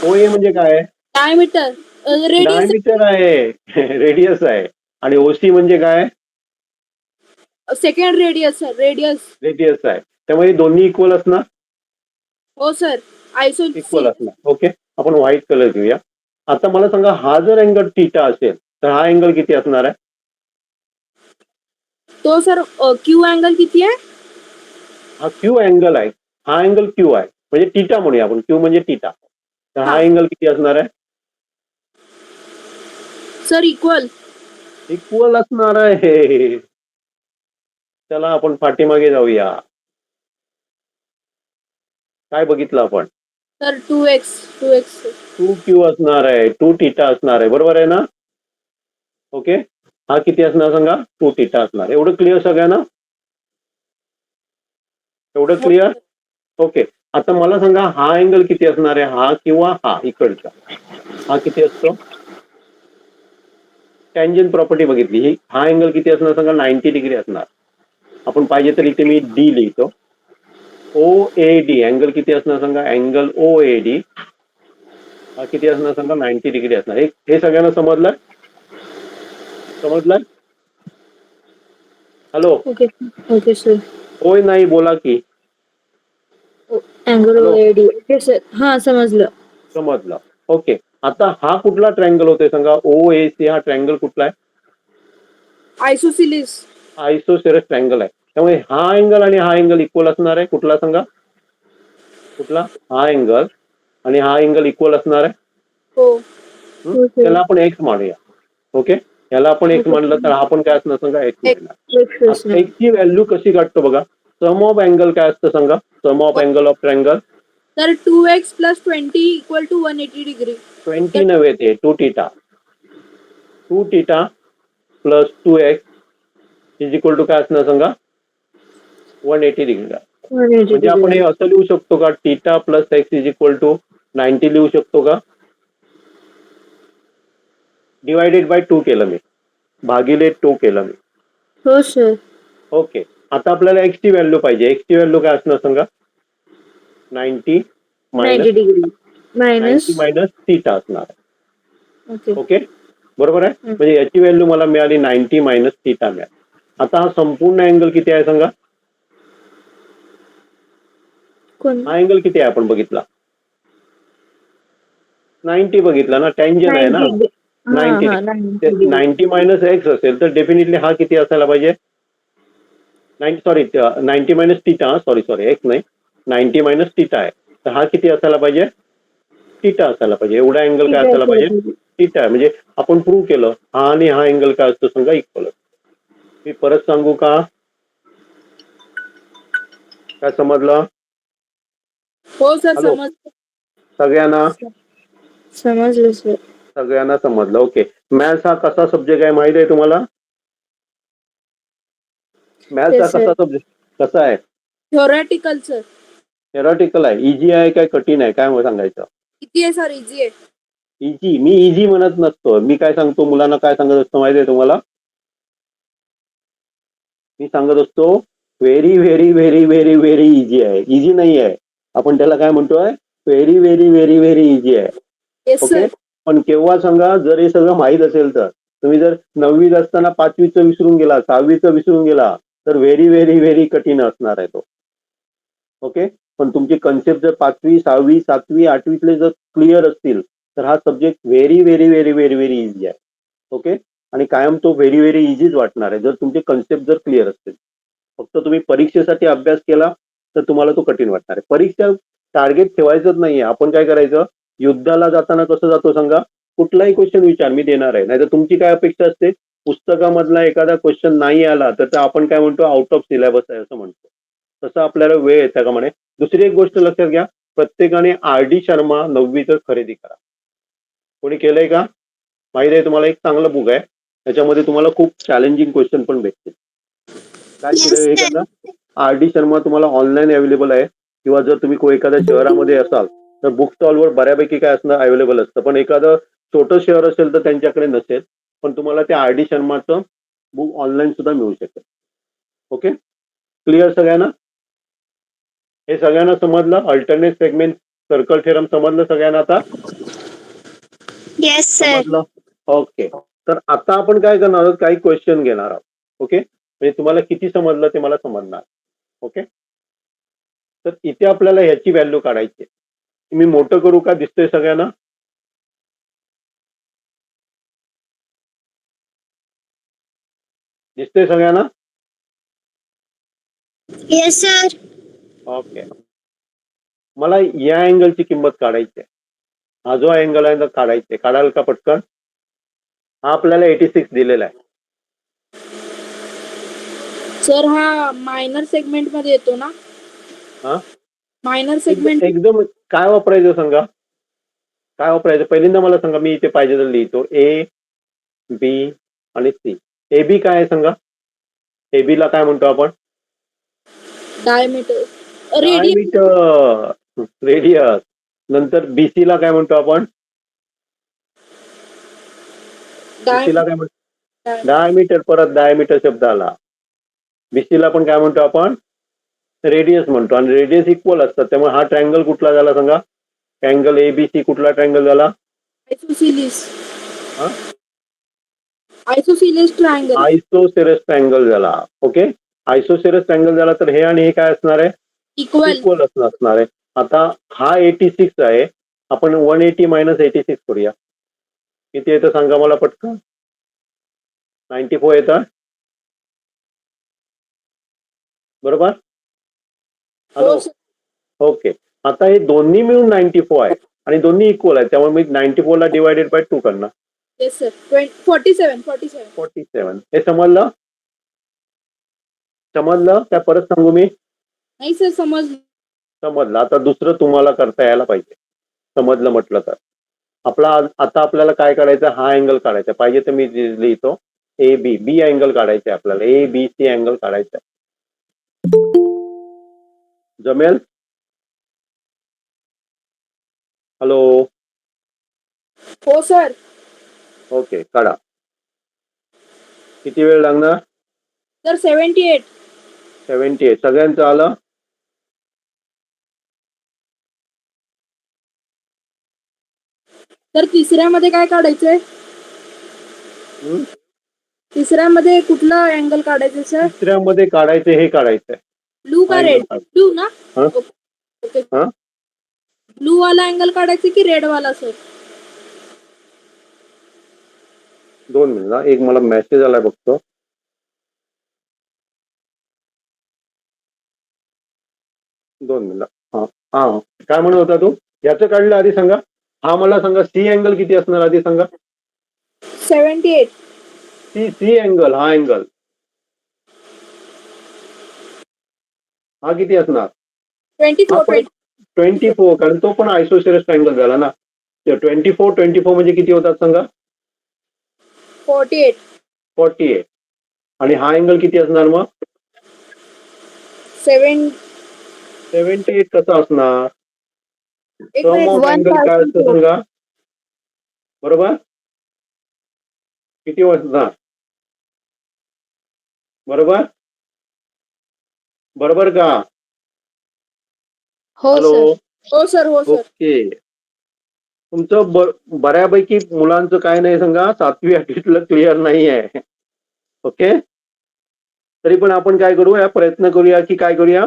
ओ ए म्हणजे काय आहे? डायमीटर, रेडियस, डायमीटर आहे, रेडियस आहे. आणि ओसी म्हणजे काय? Second radius sir, radius. Radius आहे. त्यामुळे दोन्ही इक्वल असणार. हो सर, इक्वल आयसोसेलेस. असणार. ओके, आपण व्हाईट कलर घेऊया. आता मला सांगा हा जर अँगल थीटा असेल तर हा अँगल किती असणार आहे? तो सर क्यू अँगल किती आहे? हा क्यू अँगल आहे, हा अँगल क्यू आहे, म्हणजे थीटा म्हणूया आपण, क्यू म्हणजे थीटा. तर हा हा. अँगल किती असणार आहे? Sir equal. इक्वल असणार आहे. चला आपण पाठीमागे जाऊया. काय बघितलं आपण? Sir 2x 2x. 2Q असणार आहे, 2 थीटा असणार आहे, बरोबर आहे ना? ओके, हा किती असणार सांगा? 2 थीटा असणार. एवढं क्लिअर सगळ्यांना? एवढं क्लिअर? ओके, आता मला सांगा हा अँगल किती असणार आहे, हा किंवा हा इकडचा? हा किती असतो? टँजंट प्रॉपर्टी बघितली ही, हा अँगल किती असणार सांगा? 90 डिग्री असणार. आपण पाहिजे तर इथे मी डी लिहितो. ओ ए डी अँगल किती असणार सांगा? अँगल ओ ए डी हा किती असणार सांगा? 90 डिग्री असणार. हे सगळ्यांना समजलं? समजलं? Hello, okay okay sir. होय नाही बोला की. Angle hello. OAD. Okay sir, हा समजलं. समजलं. ओके, आता हा कुठला ट्रँगल होतोय सांगा? ओ ए सी हा ट्रँगल कुठला आहे? आयसोसिलिस. आयसोसेरस ट्रँगल आहे. त्यामुळे हा अँगल आणि हा अँगल इक्वल असणार आहे. कुठला सांगा? कुठला? हा अँगल आणि हा अँगल इक्वल असणार आहे. हो. ओके. त्याला आपण एक्स मानूया. ओके, याला आपण एक्स ओके. मानलं तर हा पण काय असणार सांगा? एक्स मिळणार. एक्स आता एक्सची व्हॅल्यू कशी काढतो बघा? सम ऑफ अँगल काय असतं सांगा? सम ऑफ अँगल ऑफ ट्रँगल तर 2x + 20 इक्वल टू 180 डिग्री. 20 नव्हे ते 2 theta. 2 theta plus 2x is equal to काय असणार सांगा? 180 डिग्री. म्हणजे आपण हे असं लिहू शकतो का? Theta plus x is equal to 90 लिहू शकतो का? डिवायडेड बाय 2 केलं मी, भागिले 2 केलं मी. हो सर. ओके, आता आपल्याला एक्स ची व्हॅल्यू पाहिजे. एक्स ची व्हॅल्यू काय असणार सांगा? 90 90 डिग्री मायनस. मायनस थीटा असणार आहे. ओके. ओके, बरोबर आहे. म्हणजे याची व्हॅल्यू मला मिळाली 90 मायनस थीटा मिळाली. आता हा संपूर्ण अँगल किती आहे सांगा? कोण? हा अँगल किती आहे आपण बघितला? 90 बघितला ना, टँजन आहे ना. 90 मायनस एक्स असेल तर डेफिनेटली हा किती असायला पाहिजे? 90 मायनस थीटा. सॉरी एक्स नाही, 90 मायनस थीटा आहे. तर हा किती असायला पाहिजे? थीटा असायला पाहिजे. एवढा अँगल काय असायला पाहिजे? थीटा आहे. म्हणजे आपण प्रूव्ह केलं हा आणि हा अँगल काय असतो सांगा? इक्वल. मी परत सांगू का? काय समजलं? हो सर, हॅलो. समज. सगळ्यांना समजलं सर. सगळ्यांना समजलं. ओके, मॅथ्स हा कसा सब्जेक्ट आहे माहिती आहे तुम्हाला? मॅथ्स हा Yes, sir. कसा सब्जेक्ट कसा आहे? Theoretical sir. थेरॉटिकल आहे. इझी आहे काय कठीण आहे? काय सांगायचं? किती आहे सर? इझी आहे. इझी. मी इझी म्हणत नसतो. मी काय सांगतो मुलांना, काय सांगत असतो माहिती आहे तुम्हाला? मी सांगत असतो very very very very very easy आहे. इझी नाही आहे, आपण त्याला काय म्हणतोय? Very very very very easy आहे. Yes okay, sir. पण केव्हा सांगा? जर हे सगळं माहीत असेल तर. तुम्ही जर 9वीत असताना 5वीचं विसरून गेला, 6वीचं विसरून गेला तर व्हेरी व्हेरी व्हेरी कठीण असणार आहे तो. ओके, पण तुमची कन्सेप्ट जर 5वी 6वी 7वी 8वीतले जर क्लिअर असतील तर हा subject very very very very very easy आहे. ओके, आणि कायम तो व्हेरी व्हेरी इझीच वाटणार आहे जर तुमचे कन्सेप्ट जर क्लिअर असतील. फक्त तुम्ही परीक्षेसाठी अभ्यास केला तर तुम्हाला तो कठीण वाटणार आहे. परीक्षा टार्गेट ठेवायचंच नाहीये. आपण काय करायचं? युद्धाला जाताना कसं जातो सांगा? कुठलाही क्वेश्चन विचार, मी देणार आहे. नाहीतर तुमची काय अपेक्षा असते? पुस्तकामधला एखादा क्वेश्चन नाही आला तर आपण काय म्हणतो? आउट ऑफ सिलेबस आहे असं म्हणतो. तसं आपल्याला वेळ आहे त्याप्रमाणे. दुसरी एक गोष्ट लक्षात घ्या, प्रत्येकाने RD शर्मा 9वीचं खरेदी करा. कोणी केलंय का? माहिती आहे तुम्हाला, एक चांगलं बुक आहे, त्याच्यामध्ये तुम्हाला खूप चॅलेंजिंग क्वेश्चन पण भेटतील. काय Yes, केलं हे sir. करा, RD शर्मा तुम्हाला ऑनलाईन अवेलेबल आहे, किंवा जर तुम्ही एखाद्या शहरामध्ये असाल तर बुक स्टॉलवर बऱ्यापैकी काय असणं अवेलेबल असतं, पण एखादं छोटं शहर असेल तर त्यांच्याकडे नसेल, पण तुम्हाला त्या RD शर्माचं बुक ऑनलाईन सुद्धा मिळू शकेल. ओके, क्लिअर सगळ्यांना? हे सगळ्यांना समजलं? अल्टरनेट सेगमेंट सर्कल थेरम समजलं सगळ्यांना आता? Yes, sir. समजलं? ओके, तर आता आपण काय करणार आहोत, काही क्वेश्चन घेणार आहोत. ओके, म्हणजे तुम्हाला किती समजलं ते मला समजणार. ओके, तर इथे आपल्याला ह्याची व्हॅल्यू काढायची आहे. मी मोठं करू का? दिसतंय सगळ्यांना? दिसतंय सगळ्यांना? Yes, sir. ओके, मला या अँगलची किंमत काढायची आहे. हा जो अँगल आहे तो काढायचा आहे. काढाल का पटकन? हा आपल्याला 86 दिलेला आहे. सर हा मायनर सेगमेंट मध्ये येतो ना? हा, मायनर सेगमेंट. एकदम काय वापरायचं सांगा? काय वापरायचं पहिल्यांदा मला सांगा. मी इथे पाहिजे तर लिहितो A, B आणि C. AB काय आहे सांगा? AB ला काय म्हणतो आपण? डायमीटर. रेडियस. Diameter, radius. नंतर BC ला काय म्हणतो आपण? BC ला काय म्हणतो? डायमीटर. परत डायमीटर शब्द आला. BC ला पण काय म्हणतो आपण? रेडियस म्हणतो, आणि रेडियस इक्वल असतात. त्यामुळे हा ट्रायंगल कुठला झाला सांगा? अँगल ABC कुठला ट्रायंगल झाला? आयसोसिलिस. हा, आयसोसिलिस ट्रायंगल. आयसोसेरस ट्रायंगल झाला. ओके, आयसोसेरस ट्रायंगल झाला तर हे आणि हे काय असणार आहे? इक्वल. इक्वल असणार आहे. आता हा 86 आहे, आपण 180 मायनस 86 करूया. किती येतं सांगा मला पटकन? 94 येतं, बरोबर? हॅलो, हो, सर. ओके. आता हे दोन्ही मिळून 94 आहे आणि दोन्ही इक्वल आहे, त्यामुळे मी 94 ला डिवायडेड बाय 2 करणार. Yes sir. 47. 47. हे समजलं? समजलं काय? परत सांगू मी? नाही सर, समजलं. समजलं. आता दुसरं तुम्हाला करता यायला पाहिजे, समजलं म्हटलं तर. आता आपल्याला काय काढायचं? हा अँगल काढायचा. पाहिजे तर मी लिहितो बी अँगल काढायचा आपल्याला. ABC अँगल काढायचा. जमेल? हॅलो, हो सर. ओके, काढा. किती वेळ लागणार? सर 78. 78. सगळ्यांचं आलं? तर तिसऱ्यामध्ये काय काढायचंय? हं? तिसऱ्यामध्ये कुठला अँगल काढायचं सर? तिसऱ्यामध्ये काढायचं, हे काढायचंय. ब्लू का रेड? ब्लू ना? हा? ओके. हा? ब्लू वाला अँगल काढायचं की रेड वाला सर? 2 मिनिट हा, एक मला मेसेज आलाय बघतो. दोन मिनिट. हा हा, काय म्हणत होता तू? याचं काढलं आधी सांगा. हा मला सांगा, सी अँगल किती असणार आधी सांगा? 78. सी अँगल, हा अँगल हा किती असणार? 24. 24, कारण तो पण आयसोसेरस ट्रायंगल झाला ना. 24 म्हणजे किती होतात सांगा? 48. 48. आणि हा अँगल किती असणार मग? 7. 78 कसा असणार? एक सम मिनिट. ऑफ अँगल काय असतं सांगा? बरोबर, किती असणार? बरोबर, बरोबर का? हो हॅलो, सर. हो सर. हो सर. ओके. तुमचं बऱ्यापैकी मुलांचं काय नाही सांगा, 7वी 8वीतलं क्लिअर नाही आहे. ओके, तरी पण आपण काय करूया, प्रयत्न करूया की काय करूया,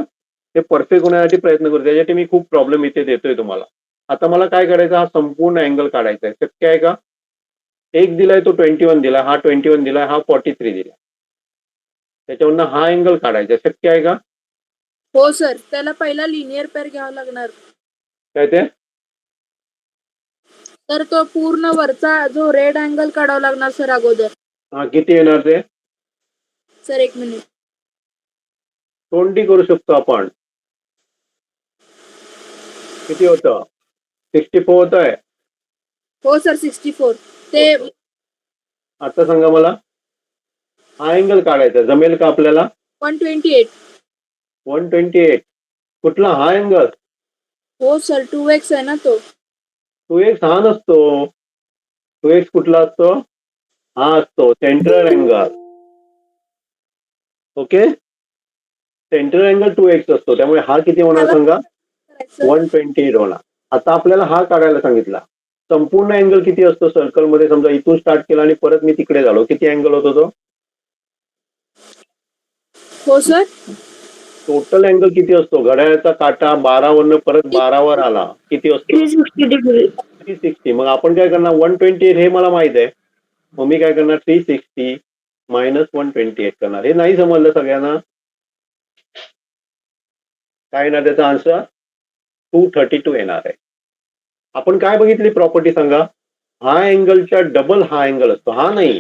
हे परफेक्ट होण्यासाठी प्रयत्न करू. त्यासाठी मी खूप प्रॉब्लेम इथे देतोय तुम्हाला. आता मला काय करायचं, हा संपूर्ण अँगल काढायचा आहे. शक्य आहे का? एक दिलाय तो 21 दिलाय, हा 21 दिलाय, हा 43 दिलाय. त्याच्यावरनं हा अँगल काढायचा. शक्य आहे का? हो सर. त्याला पहिला लिनियर पेअर घ्यावा लागणार. काय ते? तर तो पूर्ण वरचा जो रेड अँगल काढावा लागणार सर अगोदर. हा, किती येणार ते? सर एक मिनिट. 20 करू शकतो आपण. किती होतं? 64 होत आहे. हो सर 64 ते आता सांगा मला, हा अँगल काढायचा जमेल का आपल्याला? 128. 128. कुठला हा अँगल? हो सर 2x आहे ना तो. 2x हा नसतो. 2x कुठला असतो? हा असतो central angle. Okay, central angle 2x असतो. त्यामुळे हा किती होणार सांगा? 128 होणार. आता आपल्याला हा काढायला सांगितला. संपूर्ण अँगल किती असतो सर्कल मध्ये? समजा इथून स्टार्ट केला आणि परत मी तिकडे झालो, किती अँगल होतो तो? हो सर टोटल अँगल किती असतो? घड्याळाचा काटा 12 वरनं परत 12 वर आला, किती असतो? 360 डिग्री. 360. मग आपण काय करणार? 128 हे मला माहित आहे. मग मी काय करणार? 360 मायनस 128 करणार. हे नाही समजलं सगळ्यांना? काय येणार त्याचा आन्सर? 232 येणार आहे. आपण काय बघितली प्रॉपर्टी सांगा? हा अँगलच्या डबल हा अँगल असतो. हा नाही,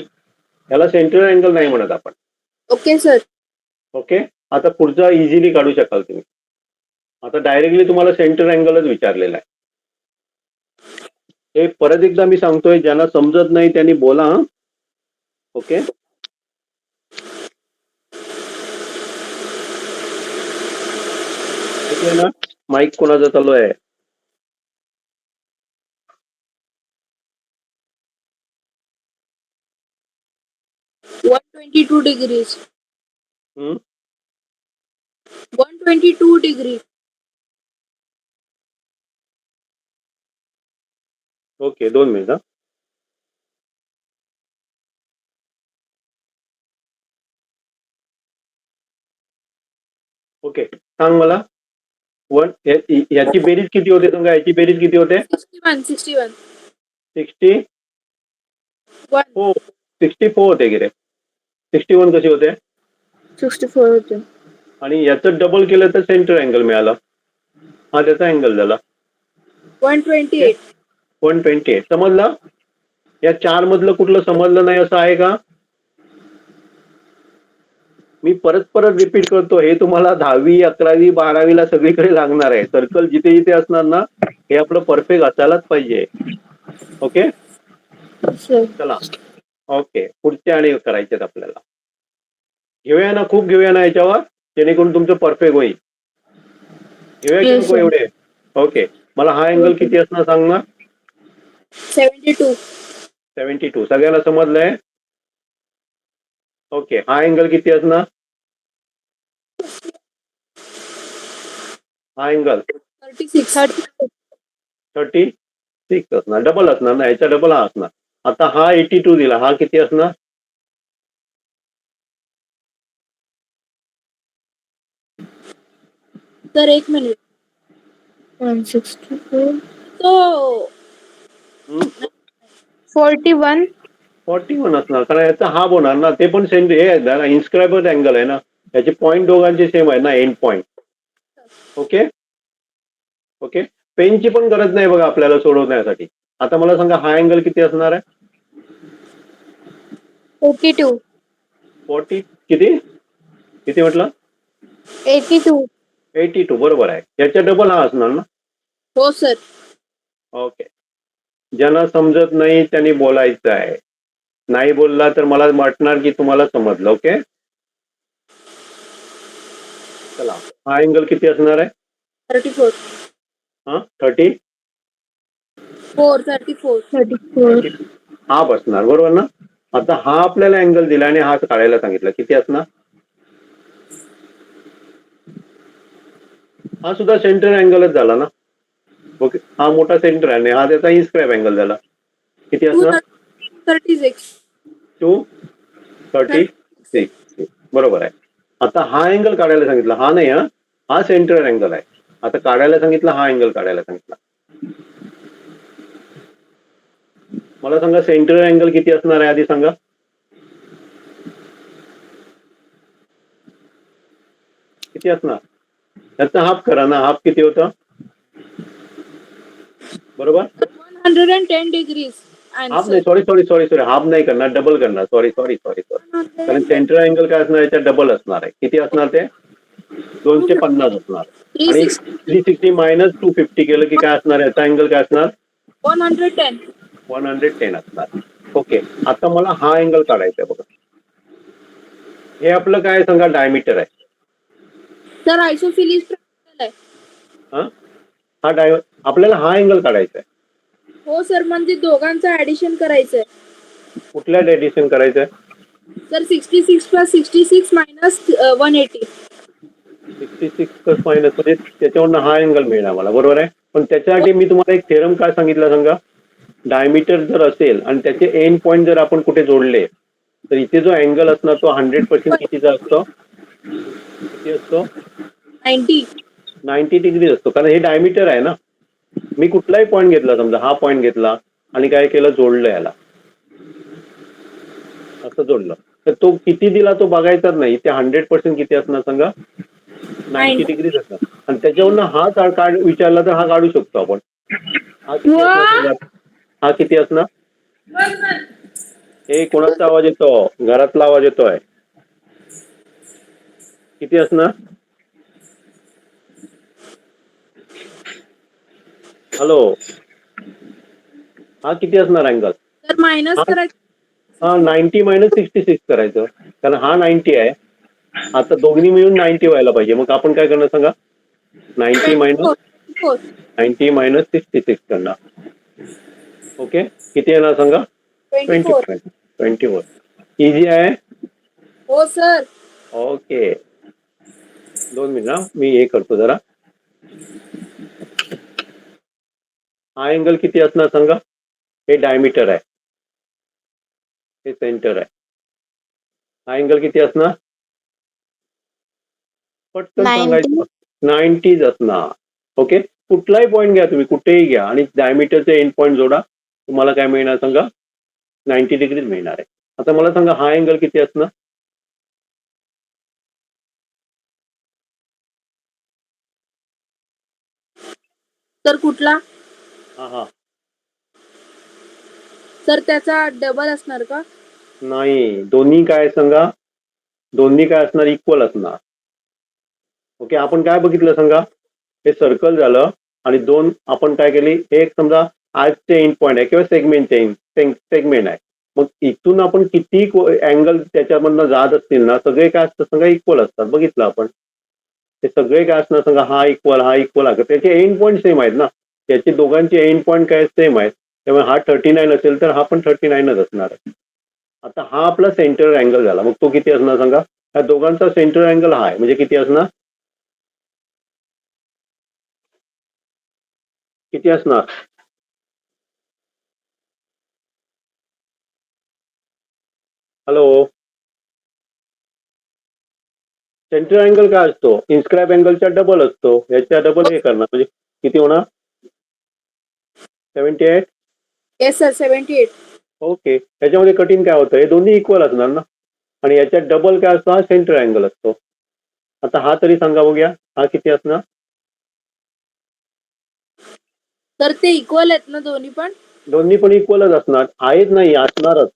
याला सेंट्रल अँगल नाही म्हणत आपण. Okay sir. ओके, आता पुढचा इझिली काढू शकाल तुम्ही. आता डायरेक्टली तुम्हाला सेंटर अँगलच विचारलेला आहे. हे परत एकदा मी सांगतोय, ज्यांना समजत नाही त्यांनी बोला. ओके, ना माईक कोणाचा चालू आहे? One 122 degrees. हम्म? 122 degree. Okay, 2 minute. ओके, सांग मला. याची बेरीज किती होते सांगा? याची बेरीज किती होते? 61. 60 1. 64 होते की रे? 61 कशी होते? 64 होते. आणि याचं डबल केलं तर सेंटर अँगल मिळाला. हा त्याचा अँगल झाला 128. 128. समजलं? या 4 मधलं कुठलं समजलं नाही असं आहे का? मी परत रिपीट करतो, हे तुम्हाला 10वी 11वी 12वीला सगळीकडे लागणार आहे. सर्कल जिथे जिथे असणार ना, हे आपलं परफेक्ट असायलाच पाहिजे. ओके, सर चला. ओके, पुढचे आणि करायचे आपल्याला. घेऊया ना, खूप घेऊया ना याच्यावर, जेणेकरून तुमचं परफेक्ट होईल. घेऊया की Yes, नको sir. एवढे? ओके, मला हा अँगल किती असणार सांग ना? 72. 72. सगळ्यांना समजलंय? ओके, हा अँगल किती असणार? हा अँगल 36. 36 असणार. डबल असणार ना, याच्या डबल हा असणार. आता हा 82 दिला, हा किती असणार? Sir 1 minute. 164. तो 41. 41 असणार, कारण याचा हाफ होणार ना. ते पण सेम हे आहे, इन्स्क्रायबर अँगल आहे ना. याचे पॉईंट दोघांचे सेम आहे ना, एंड पॉईंट. ओके ओके, पेनची पण गरज नाही बघा आपल्याला सोडवण्यासाठी. आता मला सांगा, हा अँगल किती असणार आहे? 82. 40 किती किती म्हटलं? 82. 82, बरोबर आहे. याच्या डबल हा असणार ना. हो सर. ओके, ज्यांना समजत नाही त्यांनी बोलायचं आहे. नाही बोलला तर मला वाटणार की तुम्हाला समजलं. ओके, चला. हा अँगल किती असणार आहे? 34. हा 34. 34. हा बसणार, बरोबर ना. आता हा आपल्याला अँगल दिला आणि हा काढायला सांगितलं, किती असणार? हा सुद्धा सेंटर अँगलच झाला ना. ओके, हा मोठा सेंटर आहे आणि हा त्याचा इन्स्क्राईब अँगल झाला. किती असणार? 36. 236. बरोबर आहे. आता हा अँगल काढायला सांगितला, हा नाही, हा सेंटर अँगल आहे. आता काढायला सांगितलं, हा अँगल काढायला सांगितला. मला सांगा, सेंटर अँगल किती असणार आहे आधी सांगा? किती असणार? त्याचा हाफ करा ना. हाफ किती होतं? बरोबर, 110 degrees. हाफ नाही, सॉरी हाफ नाही करणार, डबल करणार. सॉरी कारण सेंटर अँगल काय असणार? याच्या डबल असणार आहे. किती असणार ते? 250 असणार. आणि 360 360 मायनस 250 केलं की काय असणार, याचा अँगल काय असणार, 110. 110 असणार. ओके, आता मला हा अँगल काढायचा आहे बघा. हे आपलं काय सांगा, डायमीटर आहे. सर आयसोफिलिस ट्रायंगल आहे. हा आपल्याला हा अँगल काढायचा आहे. हो सर, म्हणजे दोघांचं ऍडिशन करायचंय. कुठल्या ऍडिशन करायचं आहे? Sir 66 plus 66 minus 180. 66 मायनस म्हणजे त्याच्यावरनं हा अँगल मिळणार मला, बरोबर आहे. पण त्याच्यासाठी मी तुम्हाला एक थेरम काय सांगितलं सांगा, डायमीटर जर असेल आणि त्याचे एंड पॉईंट जर आपण कुठे जोडले तर इथे जो अँगल असणार तो 100% कितीचा असतो, किती असतो, 90. 90 डिग्री असतो. कारण हे डायमीटर आहे ना. मी कुठलाही पॉईंट घेतला, समजा हा पॉईंट घेतला आणि काय केलं, जोडलं याला, असं जोडलं तर तो किती दिला तो बघायचाच नाही. ते 100% किती असणार सांगा, 90 डिग्रीज असणार. आणि त्याच्यावरनं हा काढ विचारला तर हा काढू शकतो आपण. हा किती असणार सांगा, हा किती असणार. हे कोणाचा आवाज येतो, घरातला आवाज येतोय, किती असणार, हॅलो, हा किती असणार अँगल. तर मायनस करायचं. हा 90 मायनस 66 करायचं, कारण हा 90 आहे. आता दोघी मिळून 90 व्हायला पाहिजे. मग आपण काय करणार सांगा, 90 मायनस 66 करणार. ओके, किती येणार सांगा, 24. इझी आहे. हो सर. ओके, 2 मिनिट मी हे करतो जरा. हा अँगल किती असणार सांगा, हे डायमीटर आहे, हे सेंटर आहे. हा अँगल किती असणार, पटकन 90. सांगायचं, 90 असणार. ओके, कुठलाही पॉईंट घ्या तुम्ही, कुठेही घ्या आणि डायमीटरचे एंड पॉईंट जोडा, तुम्हाला काय मिळणार सांगा, 90 डिग्रीज मिळणार आहे. आता मला सांगा हा अँगल किती असणार, तर कुठला, हा सर त्याचा डबल असणार का. नाही, दोन्ही काय सांगा, दोन्ही काय असणार, इक्वल असणार. ओके, आपण काय बघितलं सांगा, हे सर्कल झालं आणि दोन आपण काय केली, एक समजा आजचे एंड पॉईंट आहे किंवा सेगमेंट आहे. मग इथून आपण किती अँगल त्याच्यामधनं जात असतील ना, सगळे काय असतात सांगा, इक्वल असतात. बघितलं आपण, ते सगळे काय असणार सांगा, हा इक्वल आहे. त्याचे एंड पॉईंट सेम आहेत ना, त्याचे दोघांचे एंड पॉईंट काय सेम आहेत. त्यामुळे हा 39 असेल तर हा पण 39च असणार आहे. आता हा आपला सेंटर अँगल झाला, मग तो किती असणार सांगा, ह्या दोघांचा सेंटर अँगल हा आहे, म्हणजे किती असणार, किती असणार, हॅलो, सेंटर अँगल काय असतो, इन्स्क्राईब अँगलच्या डबल असतो, याच्या डबल हे करणार म्हणजे किती होणार, 78. Yes sir, 78. ओके, त्याच्यामध्ये कठीण काय होतं, हे दोन्ही इक्वल असणार ना, आणि याच्यात डबल काय असतो, हा सेंटर अँगल असतो. आता हा तरी सांगा बघूया, हा किती असणार, तर ते इक्वल आहेत ना दोन्ही पण इक्वलच असणार आहेत, नाही असणारच.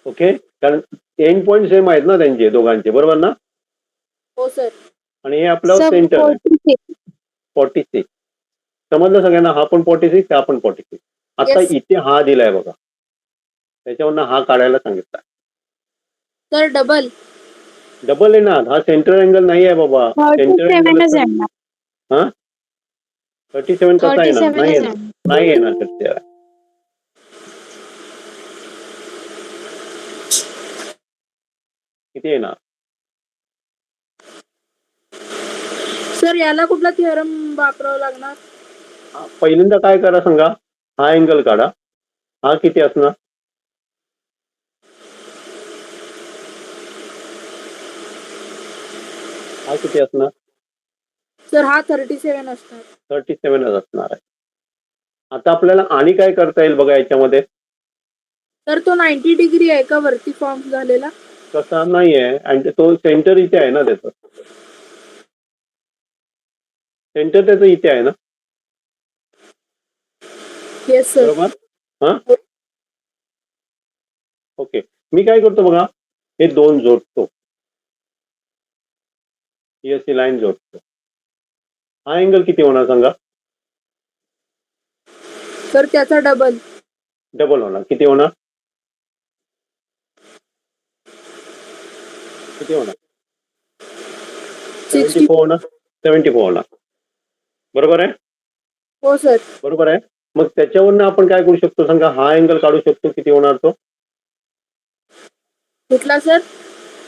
ओके, कारण एंड पॉईंट सेम आहेत ना त्यांचे दोघांचे, बरोबर ना. हो सर. आणि हे आपलं सेंटर आहे 46. समजलं सगळ्यांना, हा पण 46, हा पण 46. आता Yes. इथे हा दिलाय बघा, त्याच्यावरनं हा काढायला सांगितला. तर डबल येणार, हा सेंटर अँगल नाही आहे बाबा, सेंटर अँगल हा 37 कसा येणार, नाही येणार सत्य. किती येणार सर, याला कुठला थिअरम वापरावा लागणार. पहिल्यांदा काय करा सांगा, हा अँगल काढा, हा किती असणार, हा किती असणार, सर हा 37 असणार. 37च असणार आहे. आता आपल्याला आणि काय करता येईल बघा याच्यामध्ये, तर तो 90 डिग्री आहे का वरती फॉर्म झालेला. कसा नाहीये, आणि तो सेंटर इथे आहे ना, त्याचं सेंटर त्याचं इथे आहे ना, येस सर. बरोबर. हा ओके, मी काय करतो बघा, हे दोन जोडतो, ही अशी लाईन जोडतो. हा अँगल किती होणार सांगा? सर त्याचा डबल. डबल होणार. किती होणार? किती होणार? 60. 74 होणार. 74 होणार. बरोबर आहे? हो सर. बरोबर आहे. मग त्याच्यावरनं आपण काय करू शकतो सांगा? हा अँगल काढू शकतो. किती होणार तो? कुठला सर?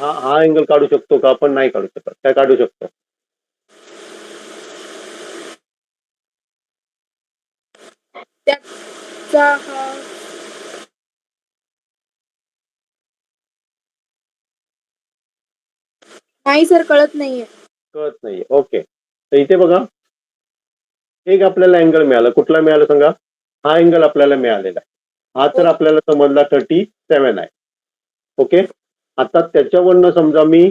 हा अँगल काढू शकतो का? आपण नाही काढू शकत. काय काढू शकतो? त्याचा हा नाही सर, कळत नाहीये. कळत नाहीये. ओके. तर इथे बघा, एक आपल्याला अँगल मिळाला. कुठला मिळाला सांगा? हा अँगल आपल्याला मिळालेला आहे. हा तर आपल्याला समजला 37 आहे. ओके. आता त्याच्यावरनं समजा मी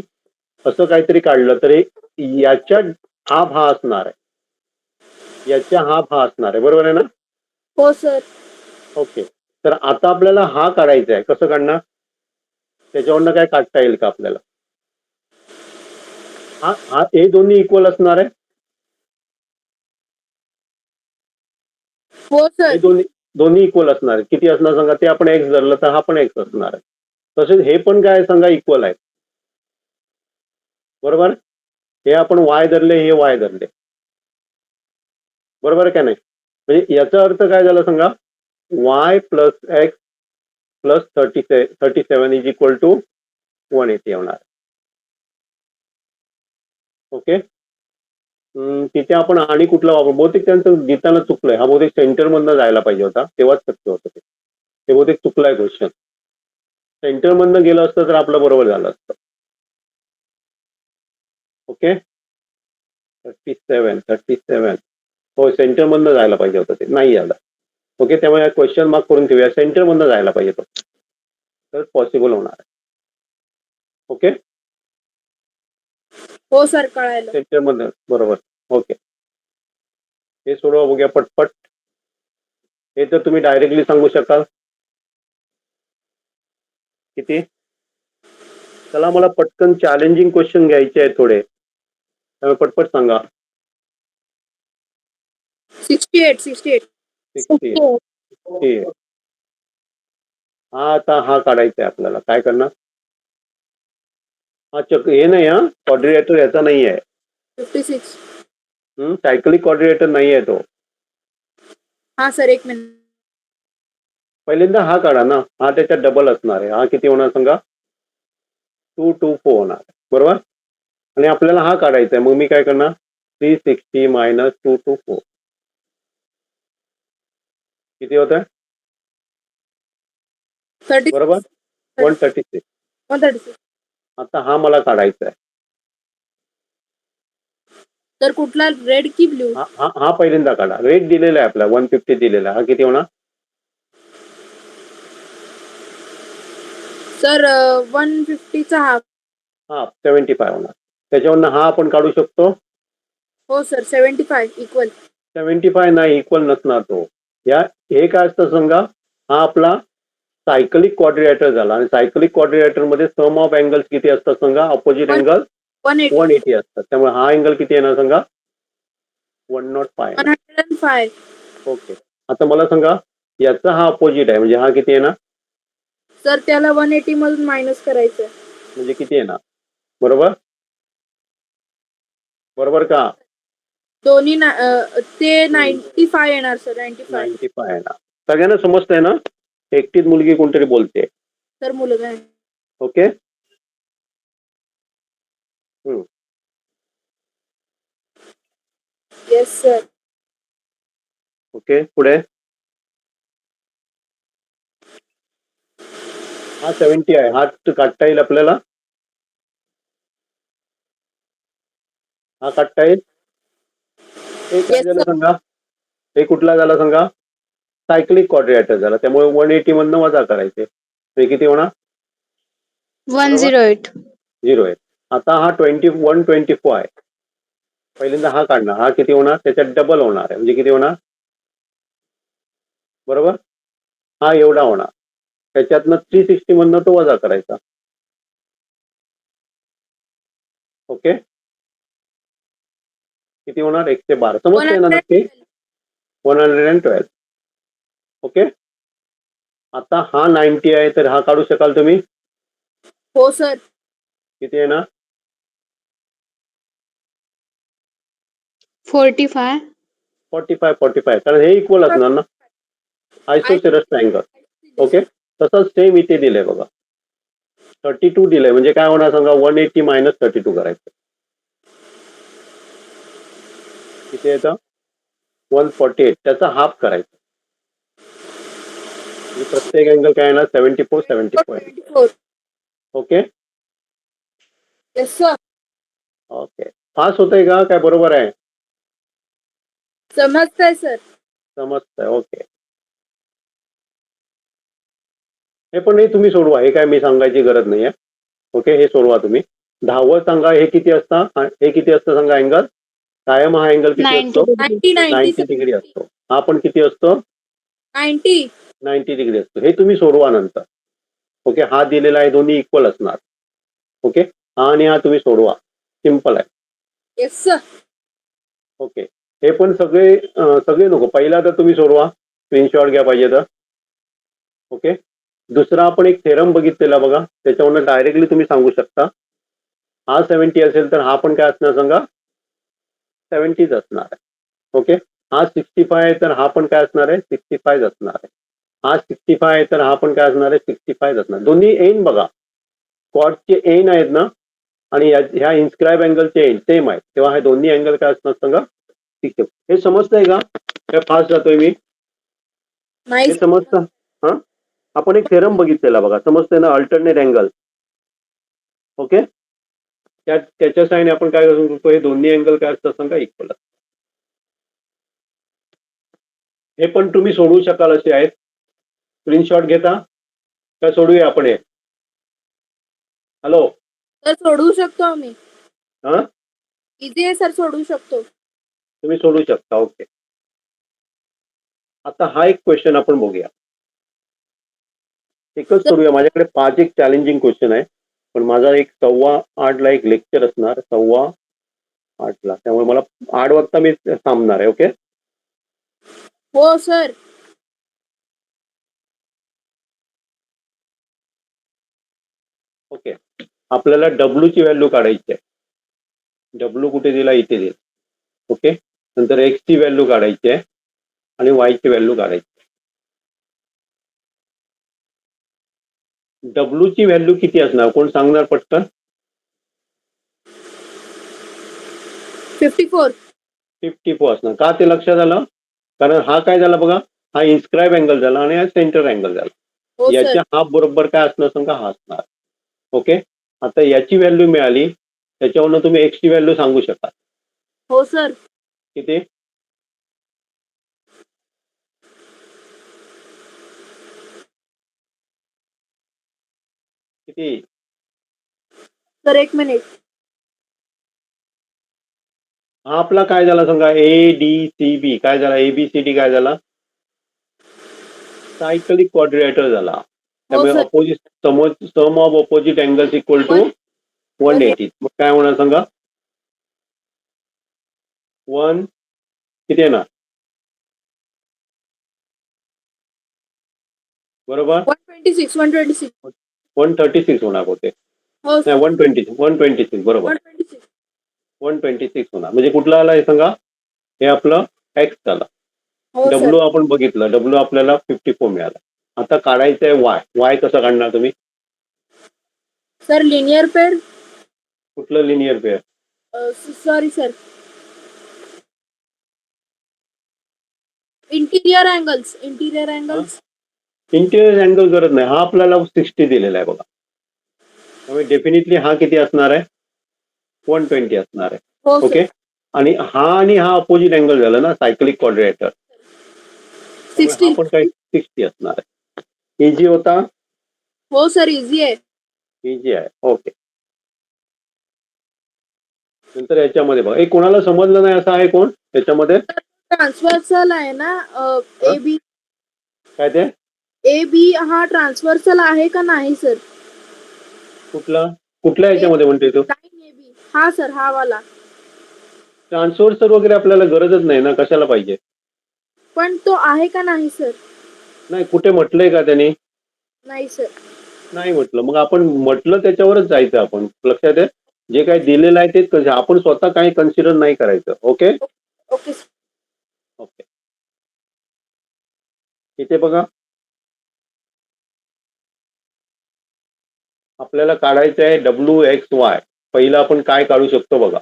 असं काहीतरी काढलं तर याच्या हाफ हा असणार आहे. याच्या हाफ हा असणार आहे. बरोबर आहे ना? हो सर. ओके. तर आता आपल्याला हा काढायचा आहे. कसं काढणार? त्याच्यावरनं काय काढता येईल का आपल्याला? हे दोन्ही इक्वल असणार आहे. हो सर. हे दोन्ही इक्वल असणार आहे. किती असणार सांगा? ते आपण एक्स धरलं तर हा पण एक्स असणार आहे. तसेच हे पण काय सांगा? इक्वल आहे. बरोबर? हे आपण वाय धरले, हे वाय धरले. बरोबर आहे का नाही? म्हणजे याचा अर्थ काय झाला सांगा? Y plus x plus 37 is equal to 180 होणार. ओके. तिथे आपण आणि कुठला वापर? बहुतेक त्यांचं देताना चुकलंय. हा बहुतेक सेंटरमधनं जायला पाहिजे होता, तेव्हाच शक्य होतं ते. ते बहुतेक चुकलाय क्वेश्चन. सेंटरमधनं गेलं असतं तर आपलं बरोबर झालं असतं. ओके. 37 हो, सेंटरमधनं जायला पाहिजे होतं, ते नाही आलं. ओके. त्यामुळे क्वेश्चन मार्क करून ठेवूया. सेंटरमधनं जायला पाहिजे होतं, तर पॉसिबल होणार आहे. ओके. हो सर, कळायलं. सेंटरमधनं. बरोबर. ओके. हे सोडवा बघूया पटपट. हे तर तुम्ही डायरेक्टली सांगू शकाल. किती? चला, मला पटकन चॅलेंजिंग क्वेश्चन घ्यायचे आहेत थोडे, त्यामुळे पटपट सांगा. 68. 60. आता हा काढायचा आहे आपल्याला. काय करणार? हा हे नाही, हा क्वाड्रिलेटर याचा नाही आहे. 56. सायकलिक क्वाड्रिलेटर नाही आहे तो. हा सर, एक मिनिट. पहिल्यांदा हा काढा ना. हा त्याच्यात डबल असणार आहे. हा किती होणार सांगा? 224 होणार. बरोबर. आणि आपल्याला हा काढायचा आहे. मग मी काय करणार? 360 मायनस 224 किती होत आहे? 36. बरोबर. 136. 136. आता हा मला काढायचा आहे. तर कुठला, रेड की ब्ल्यू? हा पहिल्यांदा काढा. रेट दिलेला आहे आपला 150 दिलेला आहे. हा किती होणार? सर 150चा हाफ. हा 75 होणार. त्याच्यावरनं हा आपण काढू शकतो. हो सर, 75 इक्वल. 75 नाही, इक्वल नसणार तो. हे काय असतं सांगा? हा आपला सायकलिक क्वाड्रिलेटर झाला. आणि सायकलिक क्वाड्रिलेटर मध्ये सम ऑफ अँगल्स किती असतात सांगा? अपोजिट अँगल 180 असतात. त्यामुळे हा अँगल किती येणार सांगा? 105. 105. ओके. आता मला सांगा, याचा हा अपोजिट आहे, म्हणजे हा किती येणार? सर त्याला 180 मधून मायनस करायचं. म्हणजे किती येणार? बरोबर. बरोबर का? दोन्ही ते 95 येणार सर. 95 येणार. सगळ्यांना समजतंय ना? एकटीच मुलगी कोणतरी बोलते. सर मुलगा आहे. ओके. Yes sir. ओके. पुढे हा 70 आहे. हा काढता येईल आपल्याला? हा काढता येईल? हे काय Yes, झालं sir. सांगा? हे कुठला झाला सांगा? सायक्लिक क्वाड्रिलेटर झाला. त्यामुळे 180 मधनं वजा करायचे. हे किती होणार? 108. 0 आता हा 124 आहे. पहिल्यांदा हा काढणार. हा किती होणार? त्याच्यात डबल होणार आहे. म्हणजे किती होणार? बरोबर. हा एवढा होणार. त्याच्यातनं 360 मधनं तो वजा करायचा. ओके. किती होणार 112 समजतंय ना नक्की 112 ओके. आता हा 90 आहे तर हा काढू शकाल तुम्ही हो सर. किती आहे ना 45 45 कारण हे इक्वल असणार ना आयसोसेरस ट्रायंगल ओके. तसंच सेम इथे दिलंय बघा 32 दिलंय म्हणजे काय होणार सांगा 180 मायनस 32 करायचं किती येतं 148 त्याचा हाफ करायचा म्हणजे प्रत्येक अँगल काय येणार 74 okay. Yes sir. Okay pass होतंय का काय बरोबर आहे समजतंय सर. समजतंय ओके. हे पण हे तुम्ही सोडवा हे काय मी सांगायची गरज नाही आहे ओके. हे सोडवा तुम्ही 10व सांगा हे किती असतं सांगा अँगल कायम हा अँगल किती 90 असतो 90 90 डिग्री असतो हा पण किती असतो 90 डिग्री असतो. हे तुम्ही सोडवा नंतर ओके. हा दिलेला आहे दोन्ही इक्वल असणार ओके. हा आणि हा तुम्ही सोडवा सिम्पल आहे येस सर. ओके. हे पण सगळे नको पहिला तर तुम्ही सोडवा स्क्रीनशॉट घ्या पाहिजे तर ओके. दुसरा आपण एक थेरम बघितलेला बघा त्याच्यावरून डायरेक्टली तुम्ही सांगू शकता हा 70 असेल तर हा पण काय असणार सांगा 70च असणार आहे ओके. हा 65 आहे तर हा पण काय असणार आहे 65 असणार आहे. हा 65 आहे तर हा पण काय असणार आहे 65 असणार. दोन्ही एन बघा क्वाडचे एन आहेत ना आणि ह्या इन्स्क्राईब अँगलचे एन सेम आहेत तेव्हा हे दोन्ही अँगल काय असणार सांगा 60. हे समजतंय का काय फास्ट जातोय मी नाही हे समजतं हा. आपण एक थेरम बघितलेला बघा समजतंय ना अल्टरनेट अँगल ओके. त्याच्या साईने आपण काय करू शकतो हे दोन्ही अँगल काय असतात सांगा इक्वल हे पण तुम्ही सोडवू शकाल असे आहेत स्क्रीनशॉट घेता काय सोडूया आपण हे हॅलो सर सोडवू शकतो आम्ही. हा इझी आहे सर सोडवू शकतो. तुम्ही सोडवू शकता ओके. आता हा एक क्वेश्चन आपण बघूया एकच सोडूया माझ्याकडे 5 एक चॅलेंजिंग क्वेश्चन आहे पण माझा एक 7:15 एक लेक्चर असणार 7:15 त्यामुळे मला 8 वाजता मी थांबणार आहे ओके. हो सर. ओके. आपल्याला डब्ल्यू ची व्हॅल्यू काढायची आहे डब्ल्यू कुठे दिला इथे दिला ओके. नंतर एक्स ची व्हॅल्यू काढायची आहे आणि वाय ची व्हॅल्यू काढायची डब्ल्यू ची व्हॅल्यू किती असणार कोण सांगणार पटकन 54 असणार का ते लक्षात आलं कारण हा काय झाला बघा हा इन्स्क्राईब अँगल झाला आणि हा सेंटर अँगल झाला हो सर. याच्या हाफ बरोबर काय असणार सांगा हा असणार ओके. आता याची व्हॅल्यू मिळाली त्याच्यावरून तुम्ही एक्स ची व्हॅल्यू सांगू शकाल हो सर. किती किती सर एक मिनिट. हा आपला काय झाला सांगा ए डी सी बी काय झाला ABCD काय झाला सायकलिक क्वाड्रिलेटरल झाला त्यामुळे sir. Opposite sum of opposite angles equal to 180 मग काय होणार सांगा 1 किती आहे ना बरोबर 126 136 होणार होते हो नाही सर. 126 बरोबर 126 126 होणार म्हणजे कुठला आला हे सांगा हे आपलं एक्स झाला हो सर. डब्ल्यू आपण बघितलं डब्ल्यू आपल्याला 54 मिळाला. आता काढायचं आहे वाय कसं काढणार तुम्ही सर लिनियर पेर. कुठलं linear pair sorry sir. Interior angles interior angle गरज नाही हा आपल्याला 60 दिलेला आहे बघा त्यामुळे डेफिनेटली हा किती असणार आहे 120 असणार आहे हो ओके. आणि हा अपोजिट अँगल झाला ना सायकलिक क्वाड्रिलेटरल 60 आपण काही 60 असणार आहे इझी होता हो सर इझी आहे. इझी आहे ओके. नंतर याच्यामध्ये बघा कोणाला समजलं नाही असं आहे कोण याच्यामध्ये ट्रान्सव्हर्सल आहे ना ए बी काय ते हा ट्रान्सव्हर्सल आहे का नाही सर कुठल्या याच्यामध्ये म्हणते तू लाईन AB हा सर हा वाला ट्रान्सव्हर्सर वगैरे आपल्याला गरजच नाही ना, कशाला पाहिजे? पण तो आहे का नाही सर? नाही, कुठे म्हटलंय का त्याने? नाही सर. नाही म्हटलं. मग आपण म्हटलं त्याच्यावरच जायचं. आपण लक्षात आहे, जे काही दिलेलं आहे तेच करायचं. आपण स्वतः काही कन्सिडर नाही करायचं. Okay okay sir. ओके. इथे बघा, आपल्याला काढायचं आहे WXY. पहिलं आपण काय काढू शकतो बघा.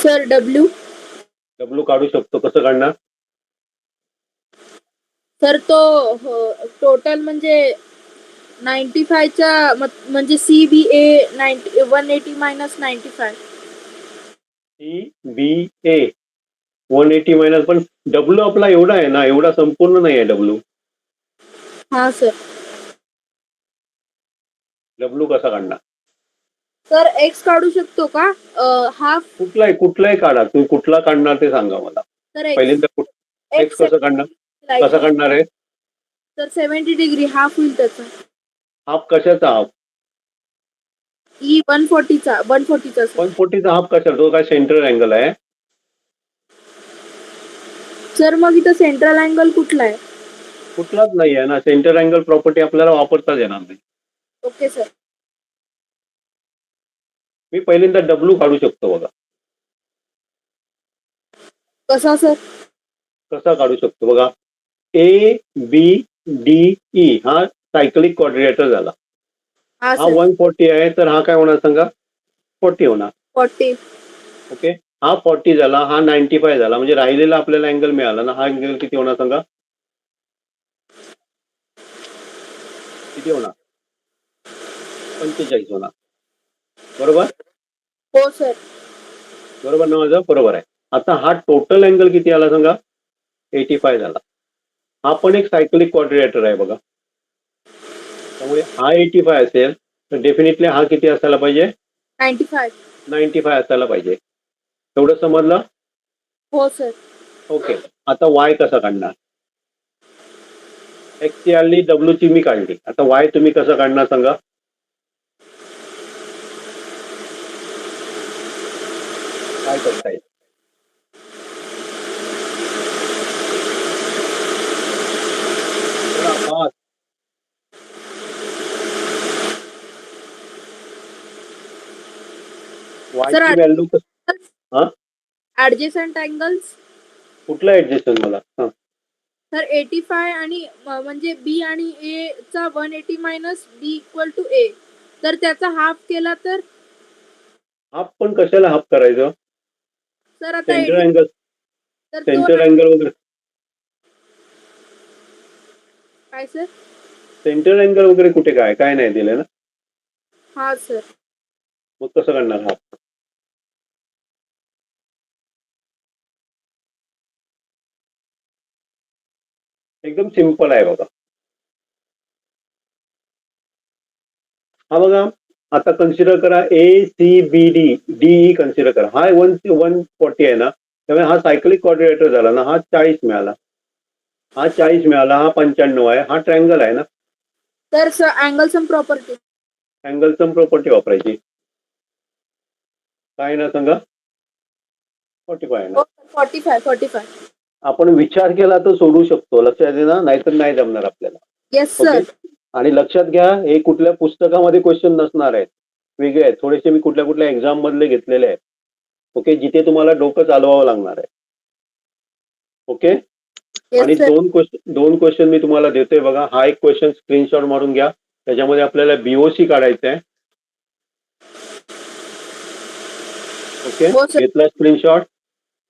सर डब्ल्यू काढू शकतो. कसं काढणार? सर तो टोटल म्हणजे 95च्या म्हणजे CBA 180 मायनस 95. CBA 180 मायनस, पण डब्ल्यू आपला एवढा आहे ना, एवढा संपूर्ण नाही आहे डब्ल्यू. हा सर. डब्ल्यू कसा काढणार? सर एक्स काढू शकतो का? हाफ. कुठलाही काढा. तुम्ही कुठला काढणार ते सांगा मला. सर एक्स पहिल्यांदा एक्स कसं काढणार? कसं काढणार आहे? सर 70 डिग्री हाफ होईल त्याचा. हाफ कशाचा हाफ? 140चा सर. 140चा हाफ कशाचा? तो काय सेंट्रल अँगल आहे? सर मग इथं सेंट्रल अँगल कुठला आहे? कुठलाच नाही आहे ना. सेंटर अँगल प्रॉपर्टी आपल्याला वापरताच येणार नाही. Okay sir. मी पहिल्यांदा डब्ल्यू काढू शकतो बघा. कसा सर? कसा काढू शकतो बघा. ABDE हा सायक्लिक क्वाड्रिलेटर झाला. हा हा सर. 140 आहे, तर हा काय होणार सांगा? 40 होणार. 40. ओके. हा 40 झाला, हा 95 झाला, म्हणजे राहिलेला आपल्याला अँगल मिळाला ना. हा अँगल किती होणार सांगा? किती होणार? 45 होणार. बरोबर? हो सर. बरोबर ना माझं? बरोबर आहे. आता हा टोटल अँगल किती आला सांगा? 85 झाला. हा पण एक सायक्लिक क्वाड्रिलेटर आहे बघा. त्यामुळे हा 85 असेल तर डेफिनेटली हा किती असायला पाहिजे? 95 असायला पाहिजे. एवढं समजलं? हो सर. ओके. आता वाय कसा काढणार? एक्स ची आली, डब्ल्यू ची मी काढली. आता वाय तुम्ही कसं काढणार सांगा? काय करता येईल? वायची व्हॅल्यू हा ऍडजेसंट अँगल्स. कुठला ऍडजस्टमेंट मला? हा, सर 85 आणि म्हणजे बी आणि ए चा 180 मायनस बी इक्वल टू ए, तर त्याचा हाफ केला तर? हाफ पण कशाला हाफ करायचं? सर आता सेंटर अँगल, तर तो सेंटर अँगल वगैरे. काय सर? सेंटर अँगल वगैरे कुठे काय नाही दिलं ना. हा सर. मग कसं करणार हाफ? एकदम सिंपल आहे बघा. हा बघा, आता कन्सिडर करा ACBD DE कन्सिडर करा. हा 140 आहे ना, त्यामुळे हा सायक्लिक क्वाड्रिलेटर झाला ना. हा 40 मिळाला, हा 40 मिळाला, हा 95 आहे. हा ट्रायंगल आहे ना. तर sir angle sum property. Angle sum property वापरायची. काय ना सांगा? 45 आहे ना. 45. आपण विचार केला तर सोडू शकतो. लक्षात आहे ना, नाहीतर नाही जमणार आपल्याला. Yes sir. आणि लक्षात घ्या, हे कुठल्या पुस्तकामध्ये क्वेश्चन नसणार आहेत, वेगळे आहेत थोडेसे. मी कुठल्या एक्झाम मधले घेतलेले आहेत. ओके, जिथे तुम्हाला डोकं चालवावं लागणार आहे. ओके. आणि येस सर. दोन क्वेश्चन मी तुम्हाला देतोय बघा. हा एक क्वेश्चन स्क्रीनशॉट मारून घ्या. त्याच्यामध्ये आपल्याला BOC काढायचं आहे. ओके, हो सर. घेतला स्क्रीनशॉट?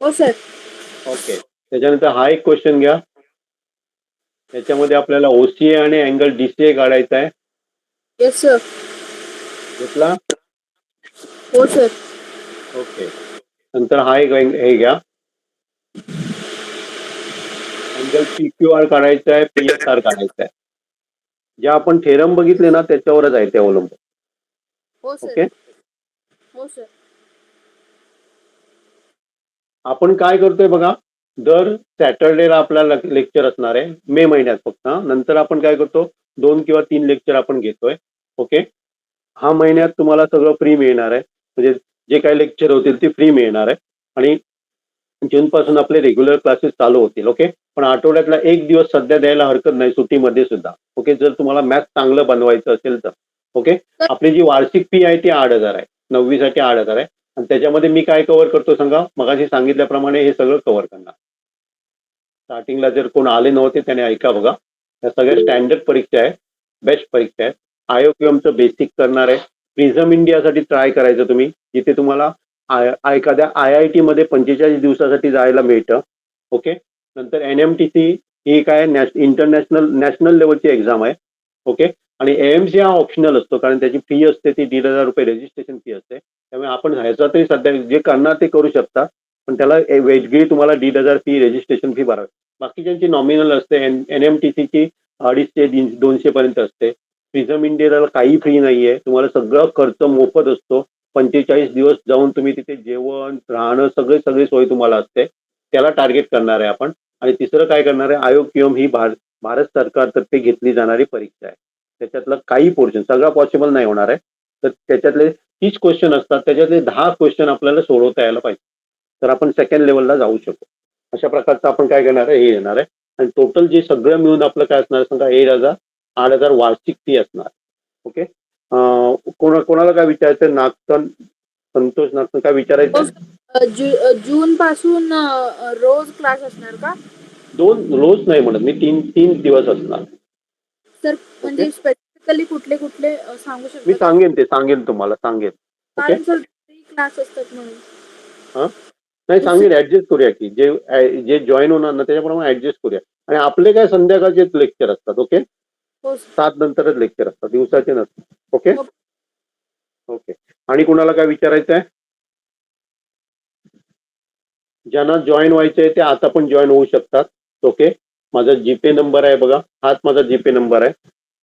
हो सर. ओके. त्याच्यानंतर हा एक क्वेश्चन घ्या. त्याच्यामध्ये आपल्याला OCA आणि अँगल DCA काढायचा आहे. Yes sir. घेतला? हो सर. ओके. नंतर हा एक हे घ्या, अँगल PQR काढायचा आहे, PSR काढायचा आहे. जे आपण थेरम बघितले ना त्याच्यावरच आहे ते अवलंबून. हो सर. ओके. हो सर. आपण काय करतोय बघा, दर सॅटर्डेला आपल्याला लेक्चर असणार आहे मे महिन्यात फक्त. नंतर आपण काय करतो, 2 किंवा 3 लेक्चर आपण घेतोय. ओके. हा महिन्यात तुम्हाला सगळं फ्री मिळणार आहे. म्हणजे जे काही लेक्चर होतील ते फ्री मिळणार आहे आणि जून पासून आपले रेग्युलर क्लासेस चालू होतील. ओके. पण आठवड्यातला एक दिवस सध्या द्यायला हरकत नाही सुट्टीमध्ये सुद्धा. ओके. जर तुम्हाला मॅथ चांगलं बनवायचं असेल तर. ओके. आपली जी वार्षिक फी आहे ती 8,000 आहे. 9वी साठी 8,000 आहे आणि त्याच्यामध्ये मी काय कव्हर करतो सांगा. मगाशी सांगितल्याप्रमाणे हे सगळं कव्हर करणार. स्टार्टिंगला जर कोण आले नव्हते त्याने ऐका बघा. या सगळ्या स्टँडर्ड परीक्षा आहे, बेस्ट परीक्षा आहे. आयोक्यमचं बेसिक करणार आहे. प्रिझम इंडियासाठी ट्राय करायचं तुम्ही, जिथे तुम्हाला एखाद्या IIT मध्ये 45 दिवसासाठी जायला मिळतं. ओके. नंतर NMTC ही काय इंटरनॅशनल नॅशनल लेवलची एक्झाम आहे. ओके. आणि AMC हा ऑप्शनल असतो कारण त्याची फी असते ती 1,500 रुपये रजिस्ट्रेशन फी असते. त्यामुळे आपण ह्याचा तरी सध्या जे करणार ते करू शकता, पण त्याला वेगळी तुम्हाला 1,500 फी रजिस्ट्रेशन फी भरावी. बाकीच्यांची नॉमिनल असते. NMTC ची 250-200 पर्यंत असते. प्रिझम इंडियाला काही फ्री नाहीये. तुम्हाला सगळं खर्च मोफत असतो. 45 दिवस जाऊन तुम्ही तिथे जेवण राहणं सगळी सोय तुम्हाला असते. त्याला टार्गेट करणार आहे आपण. आणि तिसरं काय करणार आहे, आयोक्यम ही भारत सरकारतर्फे घेतली जाणारी परीक्षा आहे. त्याच्यातलं काही पोर्शन सगळं पॉसिबल नाही होणार आहे. तर त्याच्यातले 30 क्वेश्चन असतात, त्याच्यातले 10 क्वेश्चन आपल्याला सोडवता यायला पाहिजे, तर आपण सेकंड लेवलला जाऊ शकतो. अशा प्रकारचं आपण काय करणार आहे, हे येणार आहे. आणि टोटल जे सगळं मिळून आपलं काय असणार सांगा, 8,000 वार्षिक फी असणार. ओके. कोणाला काय विचारायचं? नागतन संतोष नागतन काय विचारायचं? जून पासून रोज क्लास असणार का? 2 रोज नाही म्हणत मी, 3 दिवस असणार. सर म्हणजे स्पेसिफिकली कुठले कुठले सांगू शकता? मी सांगेन तुम्हाला सांगेन. ओके. कारण सर क्लास असतात म्हणून. नाही सांगेन, ऍडजस्ट करूया की जे जॉईन होणार ना त्याच्याप्रमाणे ऍडजस्ट करूया. आणि आपले काय संध्याकाळचे लेक्चर असतात. ओके. हो 7 नंतरच लेक्चर असतात, दिवसाचे नसतात. ओके. हो. ओके. आणि कुणाला काय विचारायचं आहे? ज्यांना जॉईन व्हायचं आहे ते आता पण जॉईन होऊ शकतात. ओके. माझा जीपे नंबर आहे बघा, हाच माझा जीपे नंबर आहे.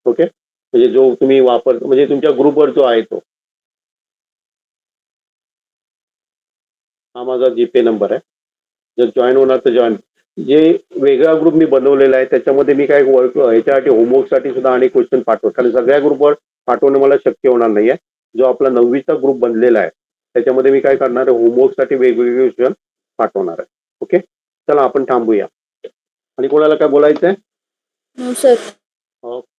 ओके. म्हणजे जो तुम्ही वापरतो म्हणजे तुमच्या ग्रुपवर जो आहे तो, हा माझा जीपे नंबर आहे. जर जॉईन होणार तर जॉईन. जे वेगळा ग्रुप मी बनवलेला आहे त्याच्यामध्ये मी काय ह्याच्यासाठी होमवर्कसाठी सुद्धा अनेक क्वेश्चन पाठवतो, कारण सगळ्या ग्रुपवर पाठवणं मला शक्य होणार नाहीये. जो आपला 9वीचा ग्रुप बनलेला आहे त्याच्यामध्ये मी काय करणार आहे, होमवर्कसाठी वेगवेगळे क्वेश्चन पाठवणार आहे. ओके. चला आपण थांबूया. आणि कोणाला काय बोलायचं आहे? Sir okay.